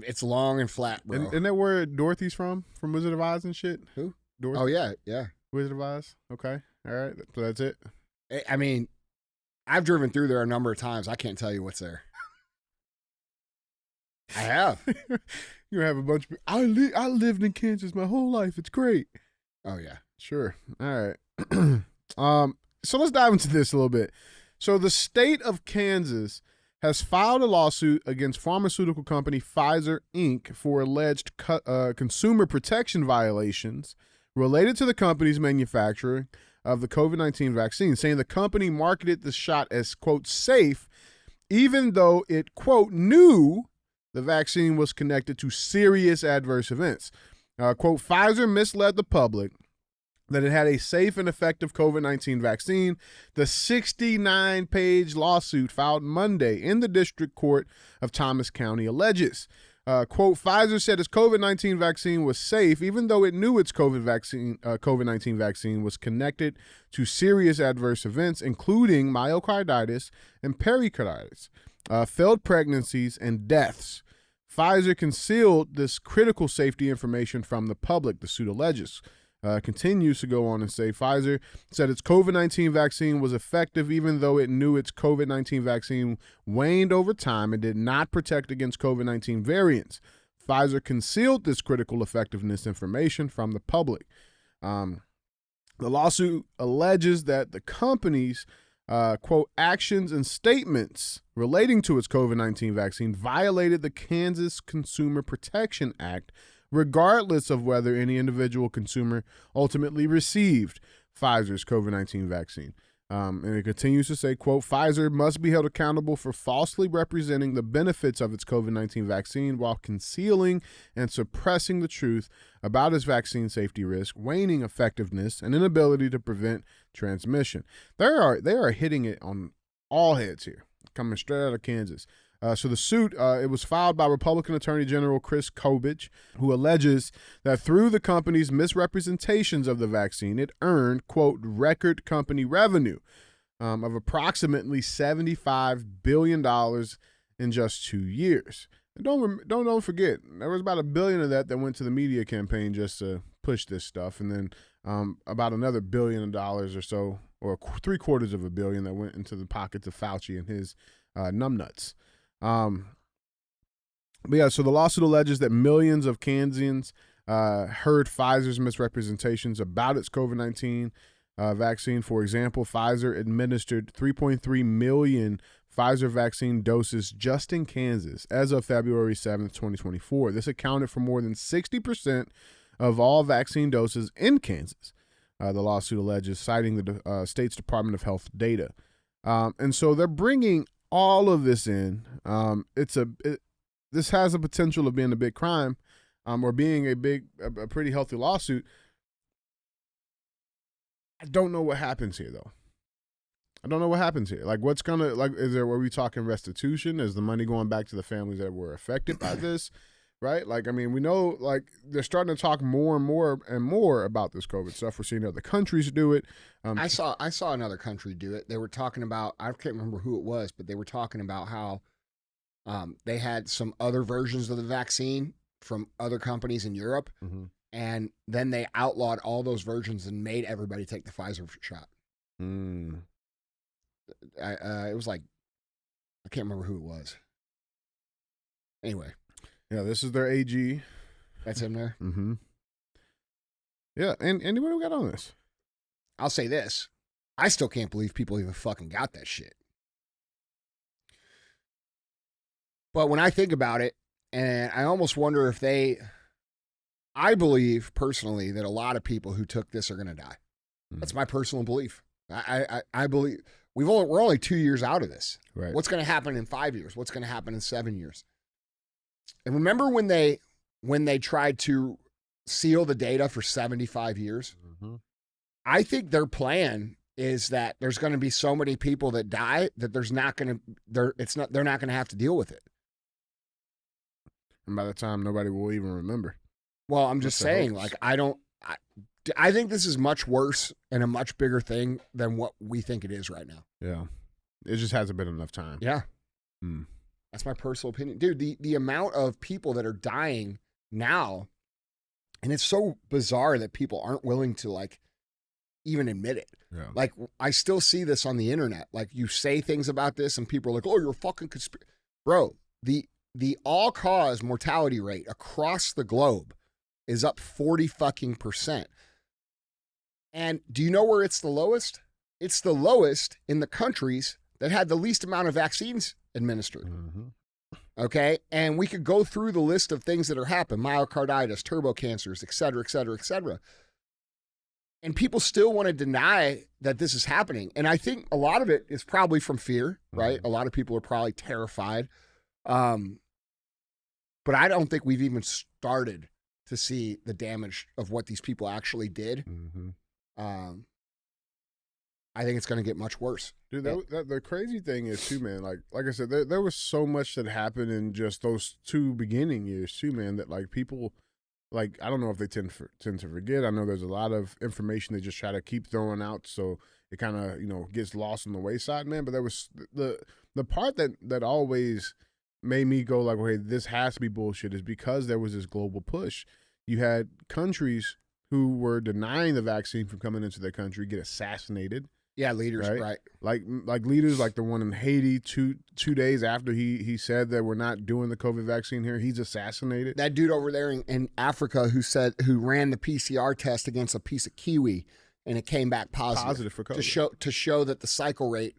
It's long and flat, bro. Isn't that where Dorothy's from Wizard of Oz and shit? Who? Dorothy? Oh, yeah. Wizard of Oz. Okay. All right. So that's it. I mean, I've driven through there a number of times. I can't tell you what's there. I have. You have a bunch of people. I lived in Kansas my whole life. It's great. Oh, yeah. Sure. All right. So let's dive into this a little bit. So the state of Kansas has filed a lawsuit against pharmaceutical company Pfizer Inc. for alleged consumer protection violations related to the company's manufacturing of the COVID-19 vaccine, saying the company marketed the shot as, quote, safe, even though it, quote, knew the vaccine was connected to serious adverse events. Quote, Pfizer misled the public that it had a safe and effective COVID-19 vaccine. The 69-page lawsuit filed Monday in the District Court of Thomas County alleges, quote, Pfizer said its COVID-19 vaccine was safe, even though it knew its COVID-19 vaccine was connected to serious adverse events, including myocarditis and pericarditis, failed pregnancies, and deaths. Pfizer concealed this critical safety information from the public, the suit alleges. Continues to go on and say Pfizer said its COVID-19 vaccine was effective even though it knew its COVID-19 vaccine waned over time and did not protect against COVID-19 variants. Pfizer concealed this critical effectiveness information from the public. The lawsuit alleges that the company's quote, actions and statements relating to its COVID-19 vaccine violated the Kansas Consumer Protection Act, regardless of whether any individual consumer ultimately received Pfizer's COVID-19 vaccine. And it continues to say, quote, Pfizer must be held accountable for falsely representing the benefits of its COVID-19 vaccine while concealing and suppressing the truth about its vaccine safety risk, waning effectiveness, and inability to prevent transmission. They are hitting it on all heads here, coming straight out of Kansas. So the suit, it was filed by Republican Attorney General Chris Kobach, who alleges that through the company's misrepresentations of the vaccine, it earned, quote, record company revenue of approximately $75 billion in just 2 years. And don't forget, there was about $1 billion of that went to the media campaign just to push this stuff, and then about another $1 billion or so, or $750 million that went into the pockets of Fauci and his numbnuts. But yeah, so the lawsuit alleges that millions of Kansans heard Pfizer's misrepresentations about its COVID-19 vaccine. For example, Pfizer administered 3.3 million Pfizer vaccine doses just in Kansas as of February 7th, 2024. This accounted for more than 60% of all vaccine doses in Kansas, the lawsuit alleges, citing the state's Department of Health data. And so they're bringing all of this in. This has the potential of being a big crime, or being a pretty healthy lawsuit. I don't know what happens here, though. I don't know what happens here. Like, are we talking restitution? Is the money going back to the families that were affected by this? Right? Like, I mean, we know, like, they're starting to talk more and more about this COVID stuff. We're seeing other countries do it. I saw another country do it. They were talking about, I can't remember who it was, but they were talking about how they had some other versions of the vaccine from other companies in Europe, and then they outlawed all those versions and made everybody take the Pfizer shot. It was like, I can't remember who it was. Anyway. Yeah, this is their AG. That's him there? Mm-hmm. Yeah, and what do we got on this? I'll say this. I still can't believe people even fucking got that shit. But when I think about it, and I almost wonder if I believe personally that a lot of people who took this are going to die. That's my personal belief. I believe we're only 2 years out of this. Right. What's going to happen in 5 years? What's going to happen in 7 years? And remember when they tried to seal the data for 75 years? Mm-hmm. I think their plan is that there's going to be so many people that die that they're not going to have to deal with it. And by the time, nobody will even remember. Well, I'm just saying, hoax. like, I think this is much worse and a much bigger thing than what we think it is right now. Yeah. It just hasn't been enough time. Yeah. Hmm. That's my personal opinion. Dude, the amount of people that are dying now, and it's so bizarre that people aren't willing to, like, even admit it. Yeah. Like, I still see this on the internet. Like, you say things about this and people are like, oh, you're a fucking conspiracy. Bro, the all-cause mortality rate across the globe is up 40%. And do you know where it's the lowest? It's the lowest in the countries that had the least amount of vaccines administered. Mm-hmm. Okay? And we could go through the list of things that are happening, myocarditis, turbo cancers, et cetera, et cetera, et cetera. And people still want to deny that this is happening. And I think a lot of it is probably from fear, right? Mm-hmm. A lot of people are probably terrified. But I don't think we've even started to see the damage of what these people actually did. Mm-hmm. I think it's going to get much worse. Dude, the crazy thing is too, man. Like I said, there was so much that happened in just those 2 beginning years too, man. That like people, like I don't know if they tend to forget. I know there's a lot of information they just try to keep throwing out, so it kind of gets lost on the wayside, man. But there was the part that always made me go like, okay, this has to be bullshit, is because there was this global push. You had countries who were denying the vaccine from coming into their country get assassinated. Yeah, leaders, right? Like leaders like the one in Haiti, two days after he said that we're not doing the COVID vaccine here, he's assassinated. That dude over there in Africa who ran the PCR test against a piece of kiwi and it came back positive for COVID. to show that the cycle rate,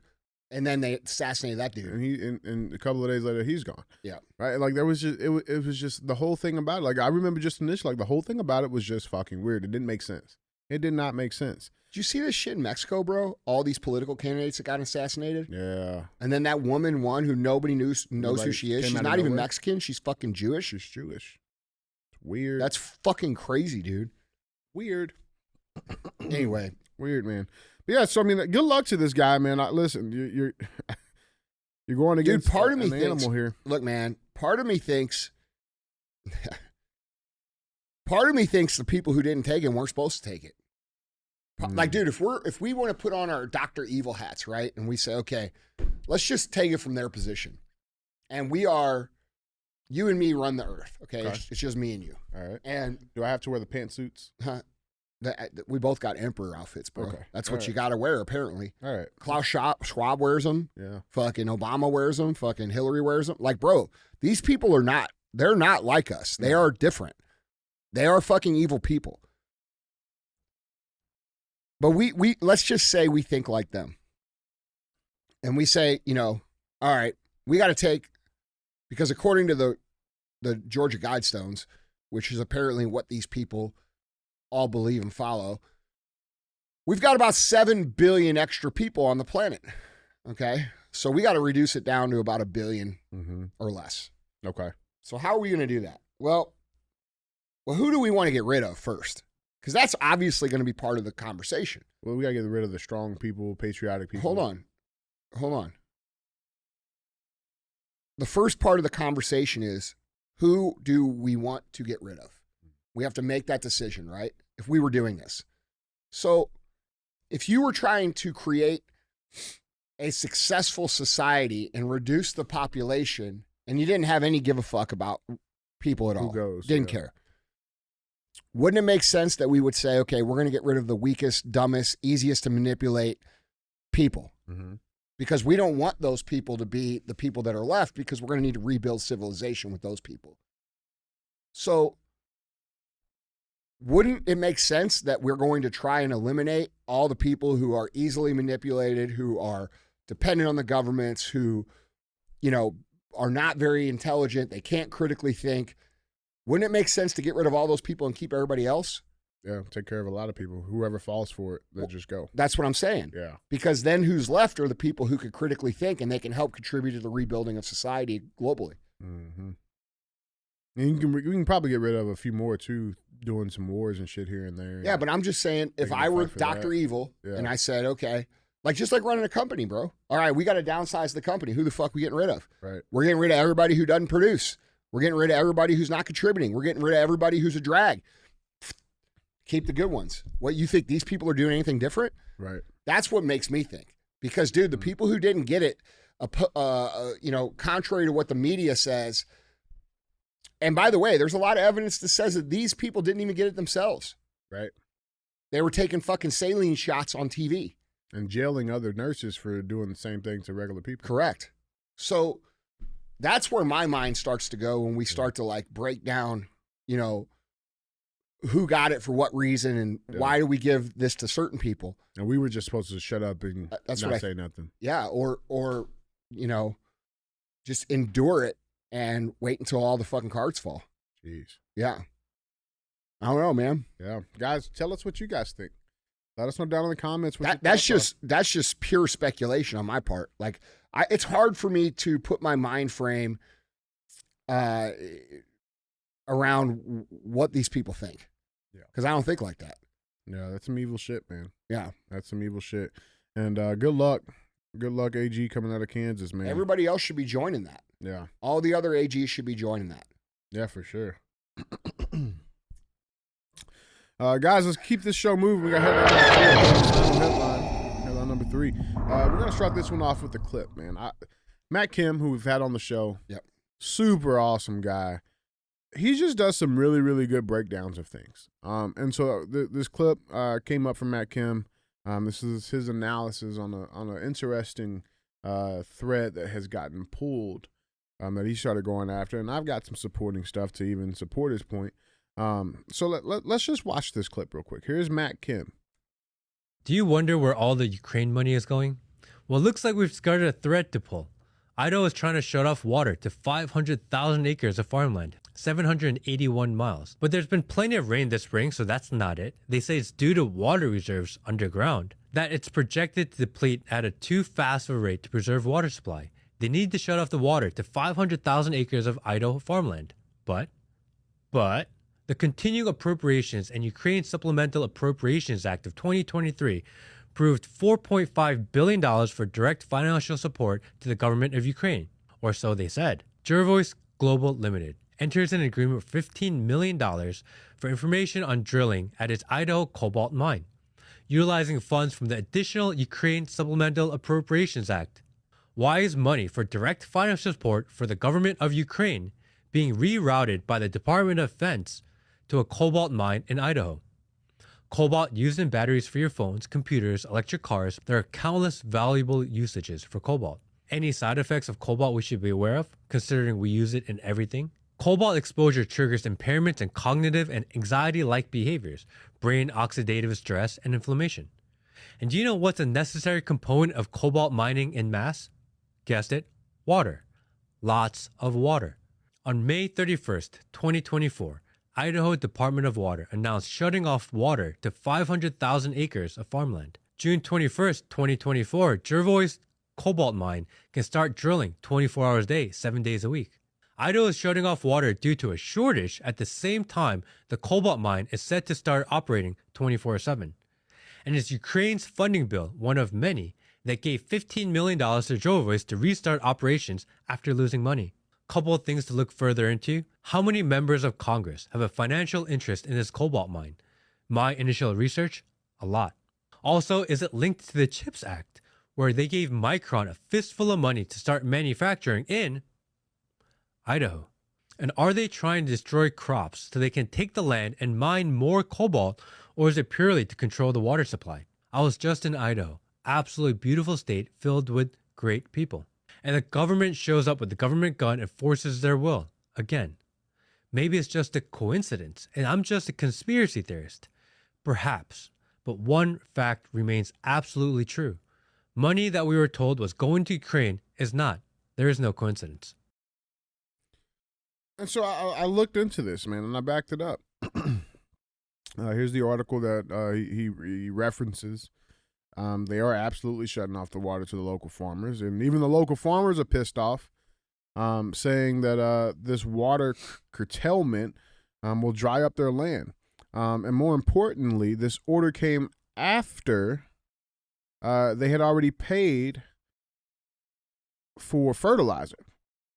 and then they assassinated that dude. And a couple of days later he's gone. Yeah. Right? Like there was just it was just the whole thing about it. Like I remember just initially, like the whole thing about it was just fucking weird. It didn't make sense. It did not make sense. Did you see this shit in Mexico, bro? All these political candidates that got assassinated. Yeah. And then that woman won who nobody knows who she is. She's not even Mexican. She's fucking Jewish. She's Jewish. It's weird. That's fucking crazy, dude. Weird. Anyway. Weird, man. But yeah, so I mean, good luck to this guy, man. Listen, you're going against part of me an thinks, animal here. Look, man, part of me thinks the people who didn't take it weren't supposed to take it. Like, dude, if we want to put on our Dr. Evil hats, right, and we say, okay, let's just take it from their position, and you and me run the earth, okay? It's just me and you. All right. And do I have to wear the pantsuits? We both got emperor outfits, bro. Okay. That's what you got to wear, apparently. All right. Klaus Schwab wears them. Yeah. Fucking Obama wears them. Fucking Hillary wears them. Like, bro, these people they're not like us. They are different. They are fucking evil people. But we let's just say we think like them. And we say, all right, we got to take, because according to the Georgia Guidestones, which is apparently what these people all believe and follow, we've got about 7 billion extra people on the planet. Okay? So we got to reduce it down to about 1 billion or less. Okay. So how are we going to do that? Well, who do we want to get rid of first? Because that's obviously going to be part of the conversation. Well, we got to get rid of the strong people, patriotic people. Hold on. The first part of the conversation is, who do we want to get rid of? We have to make that decision, right? If we were doing this. So if you were trying to create a successful society and reduce the population, and you didn't have any give a fuck about people at all, didn't care. Wouldn't it make sense that we would say, okay, we're going to get rid of the weakest, dumbest, easiest to manipulate people? Mm-hmm. Because we don't want those people to be the people that are left, because we're going to need to rebuild civilization with those people. So wouldn't it make sense that we're going to try and eliminate all the people who are easily manipulated, who are dependent on the governments, who, are not very intelligent. They can't critically think. Wouldn't it make sense to get rid of all those people and keep everybody else? Yeah, take care of a lot of people. Whoever falls for it, they just go. That's what I'm saying. Yeah. Because then who's left are the people who could critically think, and they can help contribute to the rebuilding of society globally. Mm-hmm. And we can probably get rid of a few more too, doing some wars and shit here and there. Yeah, but I'm just saying, if I were Dr. Evil and I said, okay, like just like running a company, bro. All right, we got to downsize the company. Who the fuck we getting rid of? Right. We're getting rid of everybody who doesn't produce. We're getting rid of everybody who's not contributing. We're getting rid of everybody who's a drag. Keep the good ones. What, you think these people are doing anything different? Right. That's what makes me think. Because, dude, the people who didn't get it, contrary to what the media says, and by the way, there's a lot of evidence that says that these people didn't even get it themselves. Right. They were taking fucking saline shots on TV. And jailing other nurses for doing the same thing to regular people. Correct. So that's where my mind starts to go when we start to like break down, who got it for what reason and why do we give this to certain people. And we were just supposed to shut up and not say nothing. Yeah, or just endure it and wait until all the fucking cards fall. Jeez. Yeah. I don't know, man. Yeah. Guys, tell us what you guys think. Let us know down in the comments. That's just pure speculation on my part. Like, it's hard for me to put my mind frame around what these people think. Yeah, because I don't think like that. Yeah, that's some evil shit, man. Yeah, that's some evil shit. And good luck, AG coming out of Kansas, man. Everybody else should be joining that. Yeah, all the other AGs should be joining that. Yeah, for sure. Guys, let's keep this show moving. We got headline number 3. We're gonna start this one off with a clip, man. Matt Kim, who we've had on the show, super awesome guy. He just does some really, really good breakdowns of things. And so this clip came up from Matt Kim. This is his analysis on an interesting thread that has gotten pulled that he started going after. And I've got some supporting stuff to even support his point. So let's just watch this clip real quick. Here's Matt Kim. Do you wonder where all the Ukraine money is going? Well, it looks like we've started a thread to pull. Idaho is trying to shut off water to 500,000 acres of farmland, 781 miles. But there's been plenty of rain this spring, so that's not it. They say it's due to water reserves underground, that it's projected to deplete at a too fast of a rate to preserve water supply. They need to shut off the water to 500,000 acres of Idaho farmland. But the Continuing Appropriations and Ukraine Supplemental Appropriations Act of 2023 approved $4.5 billion for direct financial support to the government of Ukraine, or so they said. Jervois Global Limited enters an agreement for $15 million for information on drilling at its Idaho cobalt mine, utilizing funds from the additional Ukraine Supplemental Appropriations Act. Why is money for direct financial support for the government of Ukraine being rerouted by the Department of Defense to a cobalt mine in Idaho? Cobalt used in batteries for your phones, computers, electric cars. There are countless valuable usages for cobalt. Any side effects of cobalt we should be aware of, considering we use it in everything? Cobalt exposure triggers impairments in cognitive and anxiety-like behaviors, brain oxidative stress, and inflammation. And do you know what's a necessary component of cobalt mining in mass? Guessed it, water. Lots of water. On May 31st, 2024, Idaho Department of Water announced shutting off water to 500,000 acres of farmland. June 21st, 2024, Jervois cobalt mine can start drilling 24 hours a day, 7 days a week. Idaho is shutting off water due to a shortage at the same time the cobalt mine is set to start operating 24/7. And it's Ukraine's funding bill, one of many, that gave $15 million to Jervois to restart operations after losing money. Couple of things to look further into. How many members of Congress have a financial interest in this cobalt mine? My initial research, a lot. Also, is it linked to the CHIPS Act, where they gave Micron a fistful of money to start manufacturing in Idaho? And are they trying to destroy crops so they can take the land and mine more cobalt, or is it purely to control the water supply? I was just in Idaho, absolutely beautiful state filled with great people. And the government shows up with the government gun and forces their will. Again, maybe it's just a coincidence and I'm just a conspiracy theorist. Perhaps. But one fact remains absolutely true. Money that we were told was going to Ukraine is not. There is no coincidence. And so I looked into this, man, and I backed it up. Here's the article that he references. They are absolutely shutting off the water to the local farmers, and even the local farmers are pissed off, saying that this water curtailment will dry up their land. And more importantly, this order came after they had already paid for fertilizer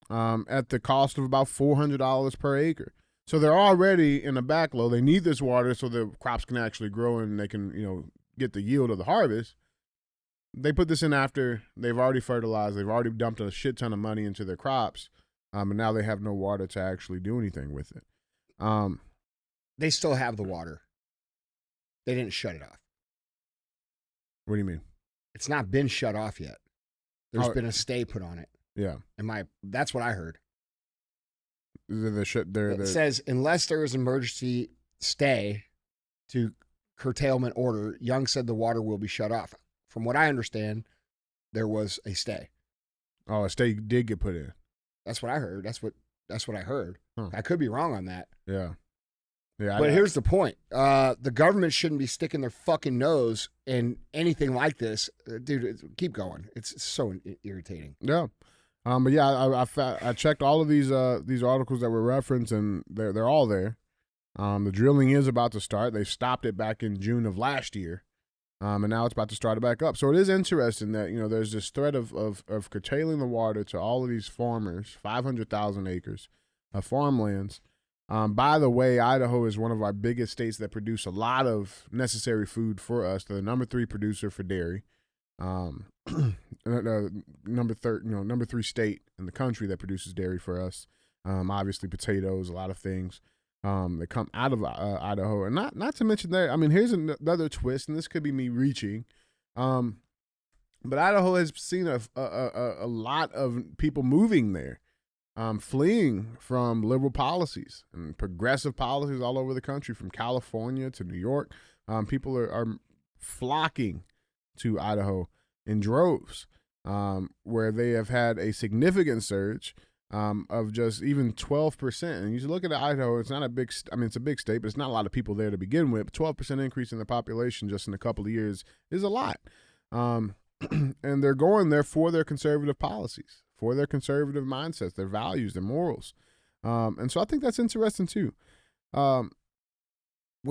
at the cost of about $400 per acre. So they're already in a backload. They need this water so the crops can actually grow and they can, get the yield of the harvest. They put this in after they've already fertilized. They've already dumped a shit ton of money into their crops, and now they have no water to actually do anything with it. They still have the water. They didn't shut it off. What do you mean? It's not been shut off yet. There's been a stay put on it. Yeah. That's what I heard. It says, unless there is an emergency stay to curtailment order, Young said the water will be shut off. From what I understand, there was a stay. Oh, a stay did get put in. That's what I heard. That's what I heard. Huh. I could be wrong on that. Yeah. Yeah. But here's the point. The government shouldn't be sticking their fucking nose in anything like this. Dude, keep going. It's so irritating. Yeah. But yeah, I checked all of these articles that were referenced, and they're all there. The drilling is about to start. They stopped it back in June of last year, and now it's about to start it back up. So it is interesting that there's this threat of curtailing the water to all of these farmers, 500,000 acres of farmlands. By the way, Idaho is one of our biggest states that produce a lot of necessary food for us. They're the number 3 producer for dairy. Number 3 state in the country that produces dairy for us. Obviously potatoes, a lot of things that come out of Idaho, and not to mention there. I mean, here's another twist, and this could be me reaching, but Idaho has seen a lot of people moving there, fleeing from liberal policies and progressive policies all over the country, from California to New York. People are flocking to Idaho in droves, where they have had a significant surge of just even 12%. And you look at Idaho, it's not a big, it's a big state, but it's not a lot of people there to begin with. 12% increase in the population just in a couple of years is a lot. And they're going there for their conservative policies, for their conservative mindsets, their values, their morals. And so I think that's interesting too. What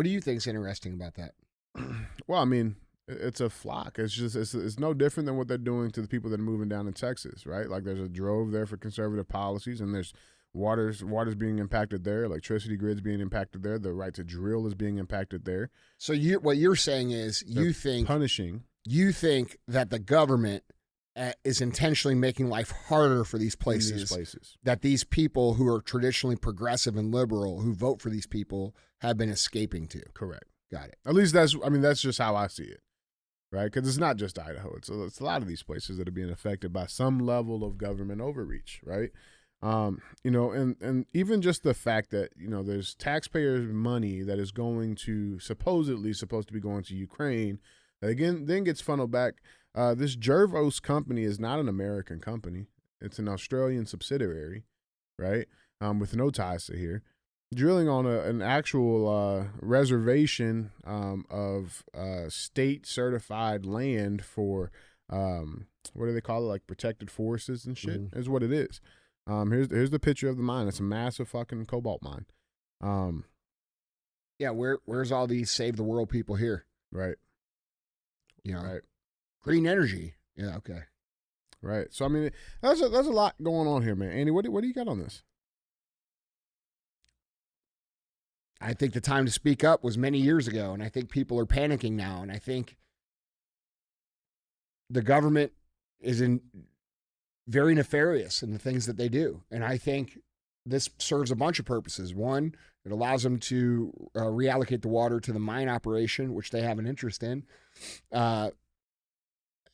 do you think is interesting about that? Well, I mean, it's a flock. It's no different than what they're doing to the people that are moving down in Texas, right? Like there's a drove there for conservative policies, and there's water's being impacted there, electricity grids being impacted there, the right to drill is being impacted there. So what you're saying is You think that the government is intentionally making life harder for these places. That these people who are traditionally progressive and liberal, who vote for these people, have been escaping to. Correct. Got it. At least that's just how I see it, right? Because it's not just Idaho. It's a lot of these places that are being affected by some level of government overreach, right? And even just the fact that, there's taxpayers' money that is supposedly supposed to be going to Ukraine, that again then gets funneled back. This Jervos company is not an American company. It's an Australian subsidiary, right? With no ties to here. Drilling on an actual reservation of state-certified land for, what do they call it, like protected forests and shit, is what it is. Here's the picture of the mine. It's a massive fucking cobalt mine. Yeah, where's all these save the world people here? Right. Right. Green energy. Yeah, okay. Right. So, I mean, there's a lot going on here, man. Andy, what do you got on this? I think the time to speak up was many years ago, and I think people are panicking now, and I think the government is very nefarious in the things that they do, and I think this serves a bunch of purposes. One, it allows them to reallocate the water to the mine operation, which they have an interest in, and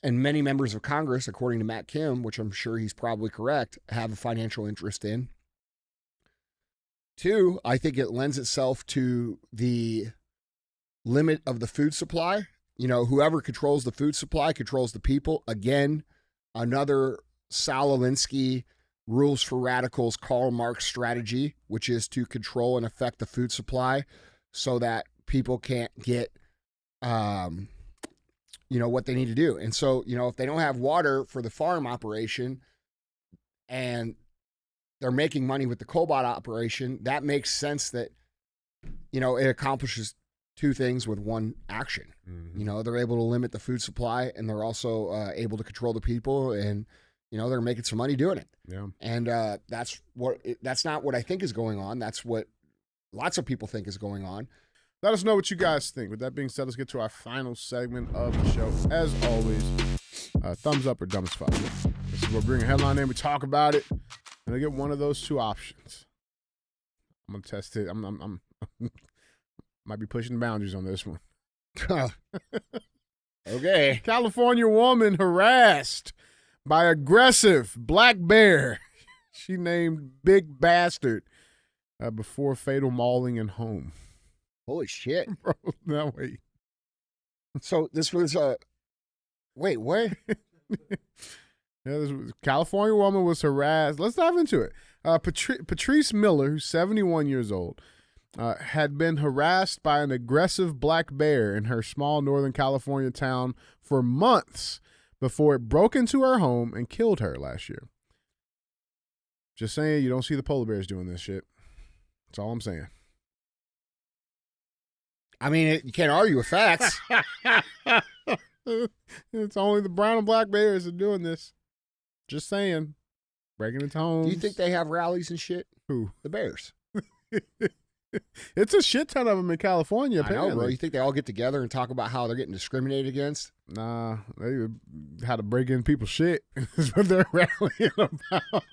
many members of Congress, according to Matt Kim, which I'm sure he's probably correct, have a financial interest in. Two, I think it lends itself to the limit of the food supply. Whoever controls the food supply controls the people. Again, another Saul Alinsky Rules for Radicals Karl Marx strategy, which is to control and affect the food supply so that people can't get, what they need to do. And so, if they don't have water for the farm operation and they're making money with the cobot operation, that makes sense that, it accomplishes two things with one action. Mm-hmm. They're able to limit the food supply, and they're also able to control the people, and they're making some money doing it. Yeah. And that's not what I think is going on. That's what lots of people think is going on. Let us know what you guys think. With that being said, let's get to our final segment of the show. As always, thumbs up or dumb as fuck. This is where we bring a headline in, we talk about it, and I get one of those two options. I'm gonna test it. I'm might be pushing the boundaries on this one. Okay. California woman harassed by aggressive black bear she named Big Bastard before fatal mauling in home. Holy shit. Bro, no way. So this was wait, what? This was, California woman was harassed. Let's dive into it. Patrice Miller, who's 71 years old, had been harassed by an aggressive black bear in her small Northern California town for months before it broke into her home and killed her last year. Just saying, you don't see the polar bears doing this shit. That's all I'm saying. I mean, you can't argue with facts. It's only the brown and black bears that are doing this. Just saying. Breaking into homes. Do you think they have rallies and shit? Who? The bears. It's a shit ton of them in California, apparently. I know, bro. You think they all get together and talk about how they're getting discriminated against? Nah, they how to break in people's shit is what they're rallying about.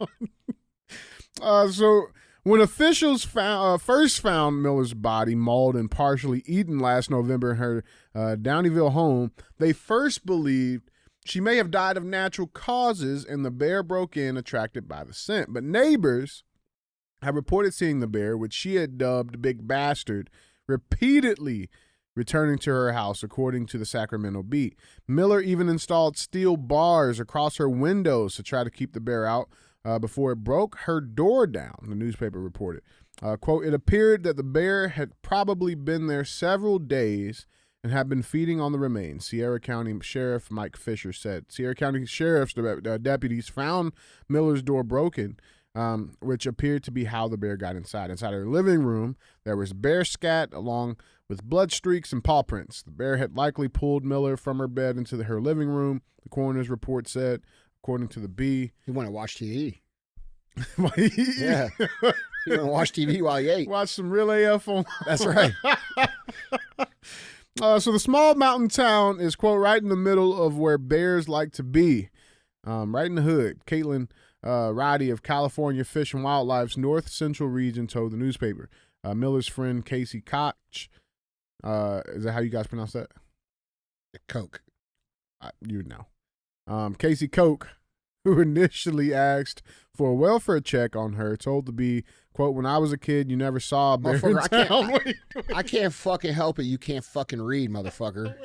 So when officials first found Miller's body mauled and partially eaten last November in her Downeyville home, they first believed she may have died of natural causes and the bear broke in attracted by the scent. But neighbors have reported seeing the bear, which she had dubbed Big Bastard, repeatedly returning to her house, according to the Sacramento Bee. Miller even installed steel bars across her windows to try to keep the bear out before it broke her door down, the newspaper reported. Quote, it appeared that the bear had probably been there several days and had been feeding on the remains, Sierra County Sheriff Mike Fisher said. Sierra County Sheriff's deputies found Miller's door broken, which appeared to be how the bear got inside. Inside her living room, there was bear scat along with blood streaks and paw prints. The bear had likely pulled Miller from her bed into her living room, the coroner's report said, according to the Bee. You want to watch TV. Yeah. You want to watch TV while you ate. Watch some real AF on. That's right. So the small mountain town is, quote, right in the middle of where bears like to be, right in the hood. Caitlin Roddy of California Fish and Wildlife's North Central region told the newspaper. Miller's friend Casey Koch, is that how you guys pronounce that? Coke. You know. Casey Koch, who initially asked for a welfare check on her, told the Bee, quote, when I was a kid, you never saw a bear in town. I can't fucking help it. You can't fucking read, motherfucker.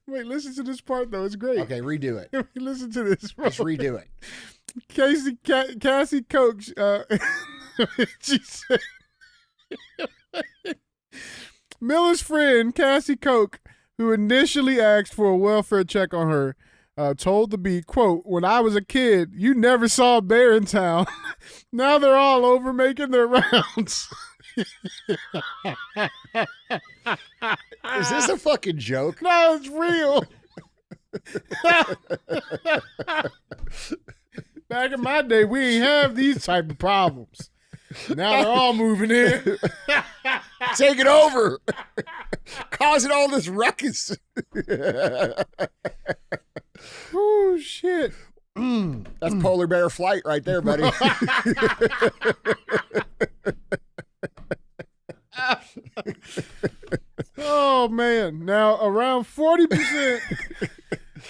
Wait, listen to this part, though. It's great. Okay, redo it. Listen to this. Bro. Just redo it. Cassie Koch, she said, Miller's friend, Cassie Koch, who initially asked for a welfare check on her, told the Bee, quote, when I was a kid, you never saw a bear in town. Now they're all over making their rounds. Is this a fucking joke? No, it's real. Back in my day, we ain't have these type of problems. Now they're all moving in. Taking over. Causing all this ruckus. Oh, shit. That's polar bear flight right there, buddy. Oh, man. Now, around 40%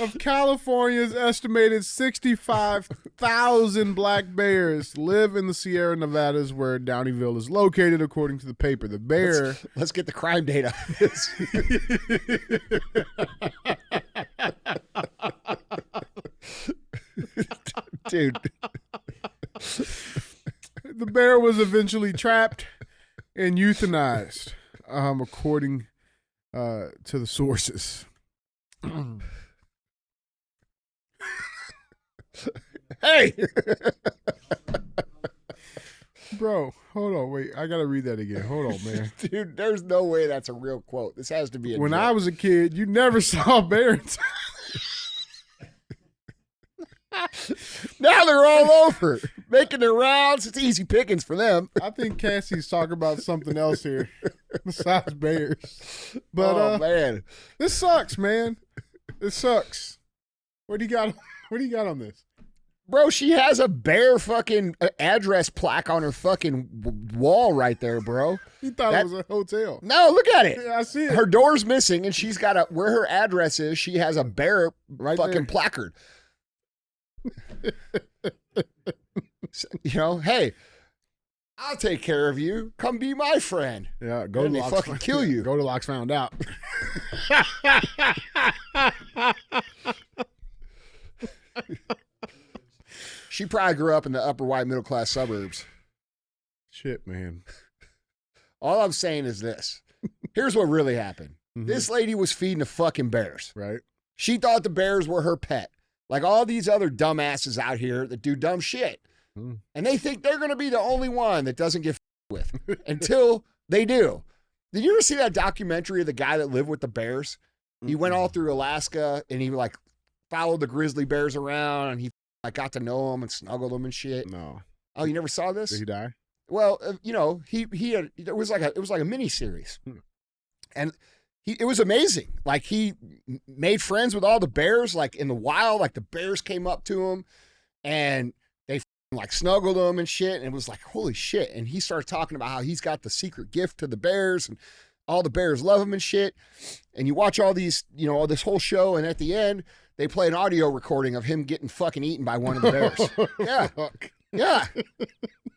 of California's estimated 65,000 black bears live in the Sierra Nevadas, where Downeyville is located, according to the paper. The bear... Let's get the crime data. Dude. bear was eventually trapped and euthanized, according to the sources. Hey, bro, hold on, wait, I gotta read that again. Hold on, man. dude, there's no way that's a real quote. This has to be a When joke. I was a kid, you never saw a bear. Now they're all over, making their rounds. It's easy pickings for them. I think Cassie's talking about something else here besides bears. But oh man, this sucks, man. This sucks. What do you got? What do you got on this? bro, she has a bear fucking address plaque on her fucking wall right there, bro. You thought it was a hotel. No, look at it. Yeah, I see it. Her door's missing, and she's got where her address is. She has a bear Right fucking there. placard. So, you know, hey, I'll take care of you. Come be my friend. Yeah, go And to they Locks. fucking kill you. Go to Locks found out. She probably grew up in the upper white middle class suburbs. Shit, man. All I'm saying is this. Here's what really happened. Mhm. This lady was feeding the fucking bears. Right? She thought the bears were her pet. Like all these other dumbasses out here that do dumb shit. Hmm. And they think they're going to be the only one that doesn't get with until they do. Did you ever see that documentary of the guy that lived with the bears? He went all through Alaska and he like followed the grizzly bears around and he like got to know them and snuggled them and shit. No. Oh, you never saw this? Did he die? Well, you know, he had it was like a mini series, and it was amazing. Like he made friends with all the bears, like in the wild. Like the bears came up to him, and they like snuggled him and shit. And it was like holy shit. And he started talking about how he's got the secret gift to the bears, and all the bears love him and shit. And you watch all these, you know, this whole show, and at the end they play an audio recording of him getting fucking eaten by one of the bears. Yeah, Fuck. yeah,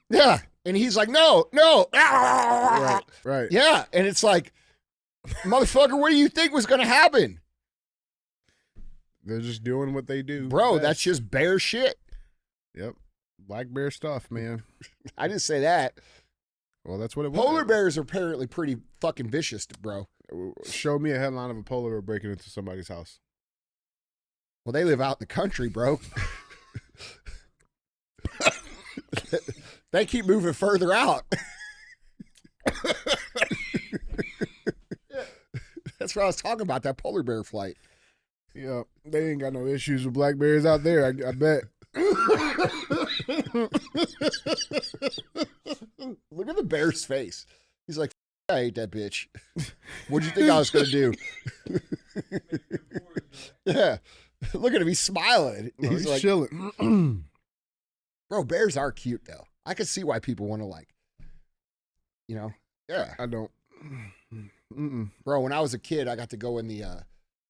yeah. And he's like, no. Right. Right. Yeah. And it's like, motherfucker, what do you think was going to happen? They're just doing what they do. Bro, best. that's just bear shit. Yep. Black bear stuff, man. I didn't say that. Well, that's what it was. Polar bears are apparently pretty fucking vicious, bro. Show me a headline of a polar bear breaking into somebody's house. Well, they live out in the country, bro. They keep moving further out. That's what I was talking about, that polar bear flight. Yeah, they ain't got no issues with black bears out there, I bet. Look at the bear's face. He's like, I ate that bitch. What'd you think I was going to do? Yeah. Look at him. He's smiling. Oh, He's like, chilling. bro, bears are cute, though. I can see why people want to, like, you know? Yeah. I don't. Mm-mm. Bro, when I was a kid, I got to go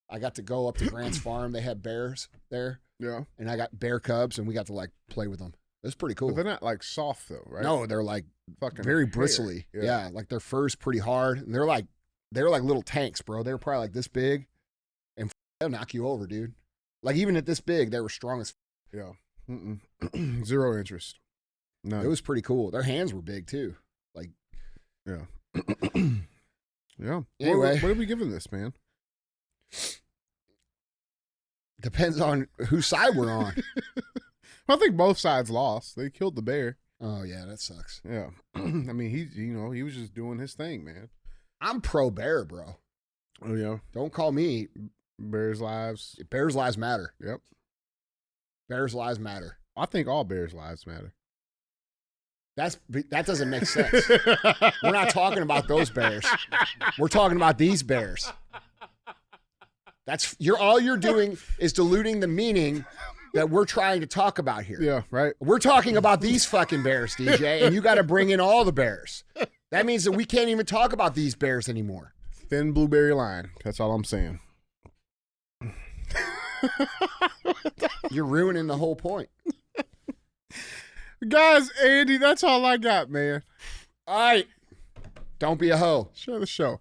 I got to go up to Grant's farm. They had bears there, Yeah. and I got bear cubs, and we got to, like, play with them. It was pretty cool. But they're not like soft though, right? No, they're, like, Fucking very hair. bristly. Yeah. Yeah. Like, their fur's pretty hard, and they're like little tanks, bro. They were probably, like, this big, and they'll knock you over, dude. Like, even at this big, they were strong as Yeah. Mm-mm. Zero interest. No. It was pretty cool. Their hands were big, too. Like, Yeah. Yeah. Anyway. What are we giving this, man? depends on whose side we're on. I think both sides lost. They killed the bear. Oh, yeah, that sucks. Yeah. I mean, he was just doing his thing, man. I'm pro bear, bro. Oh yeah. Don't call me. Bears' lives. Bears' lives matter. Yep. Bears' lives matter. I think all bears' lives matter. That doesn't make sense. We're not talking about those bears. We're talking about these bears. All you're doing is diluting the meaning that we're trying to talk about here. Yeah, right. We're talking about these fucking bears, DJ, and you got to bring in all the bears. That means that we can't even talk about these bears anymore. Thin blueberry line. That's all I'm saying. You're ruining the whole point. Guys, Andy, that's all I got, man. All right. Don't be a hoe. Share the show.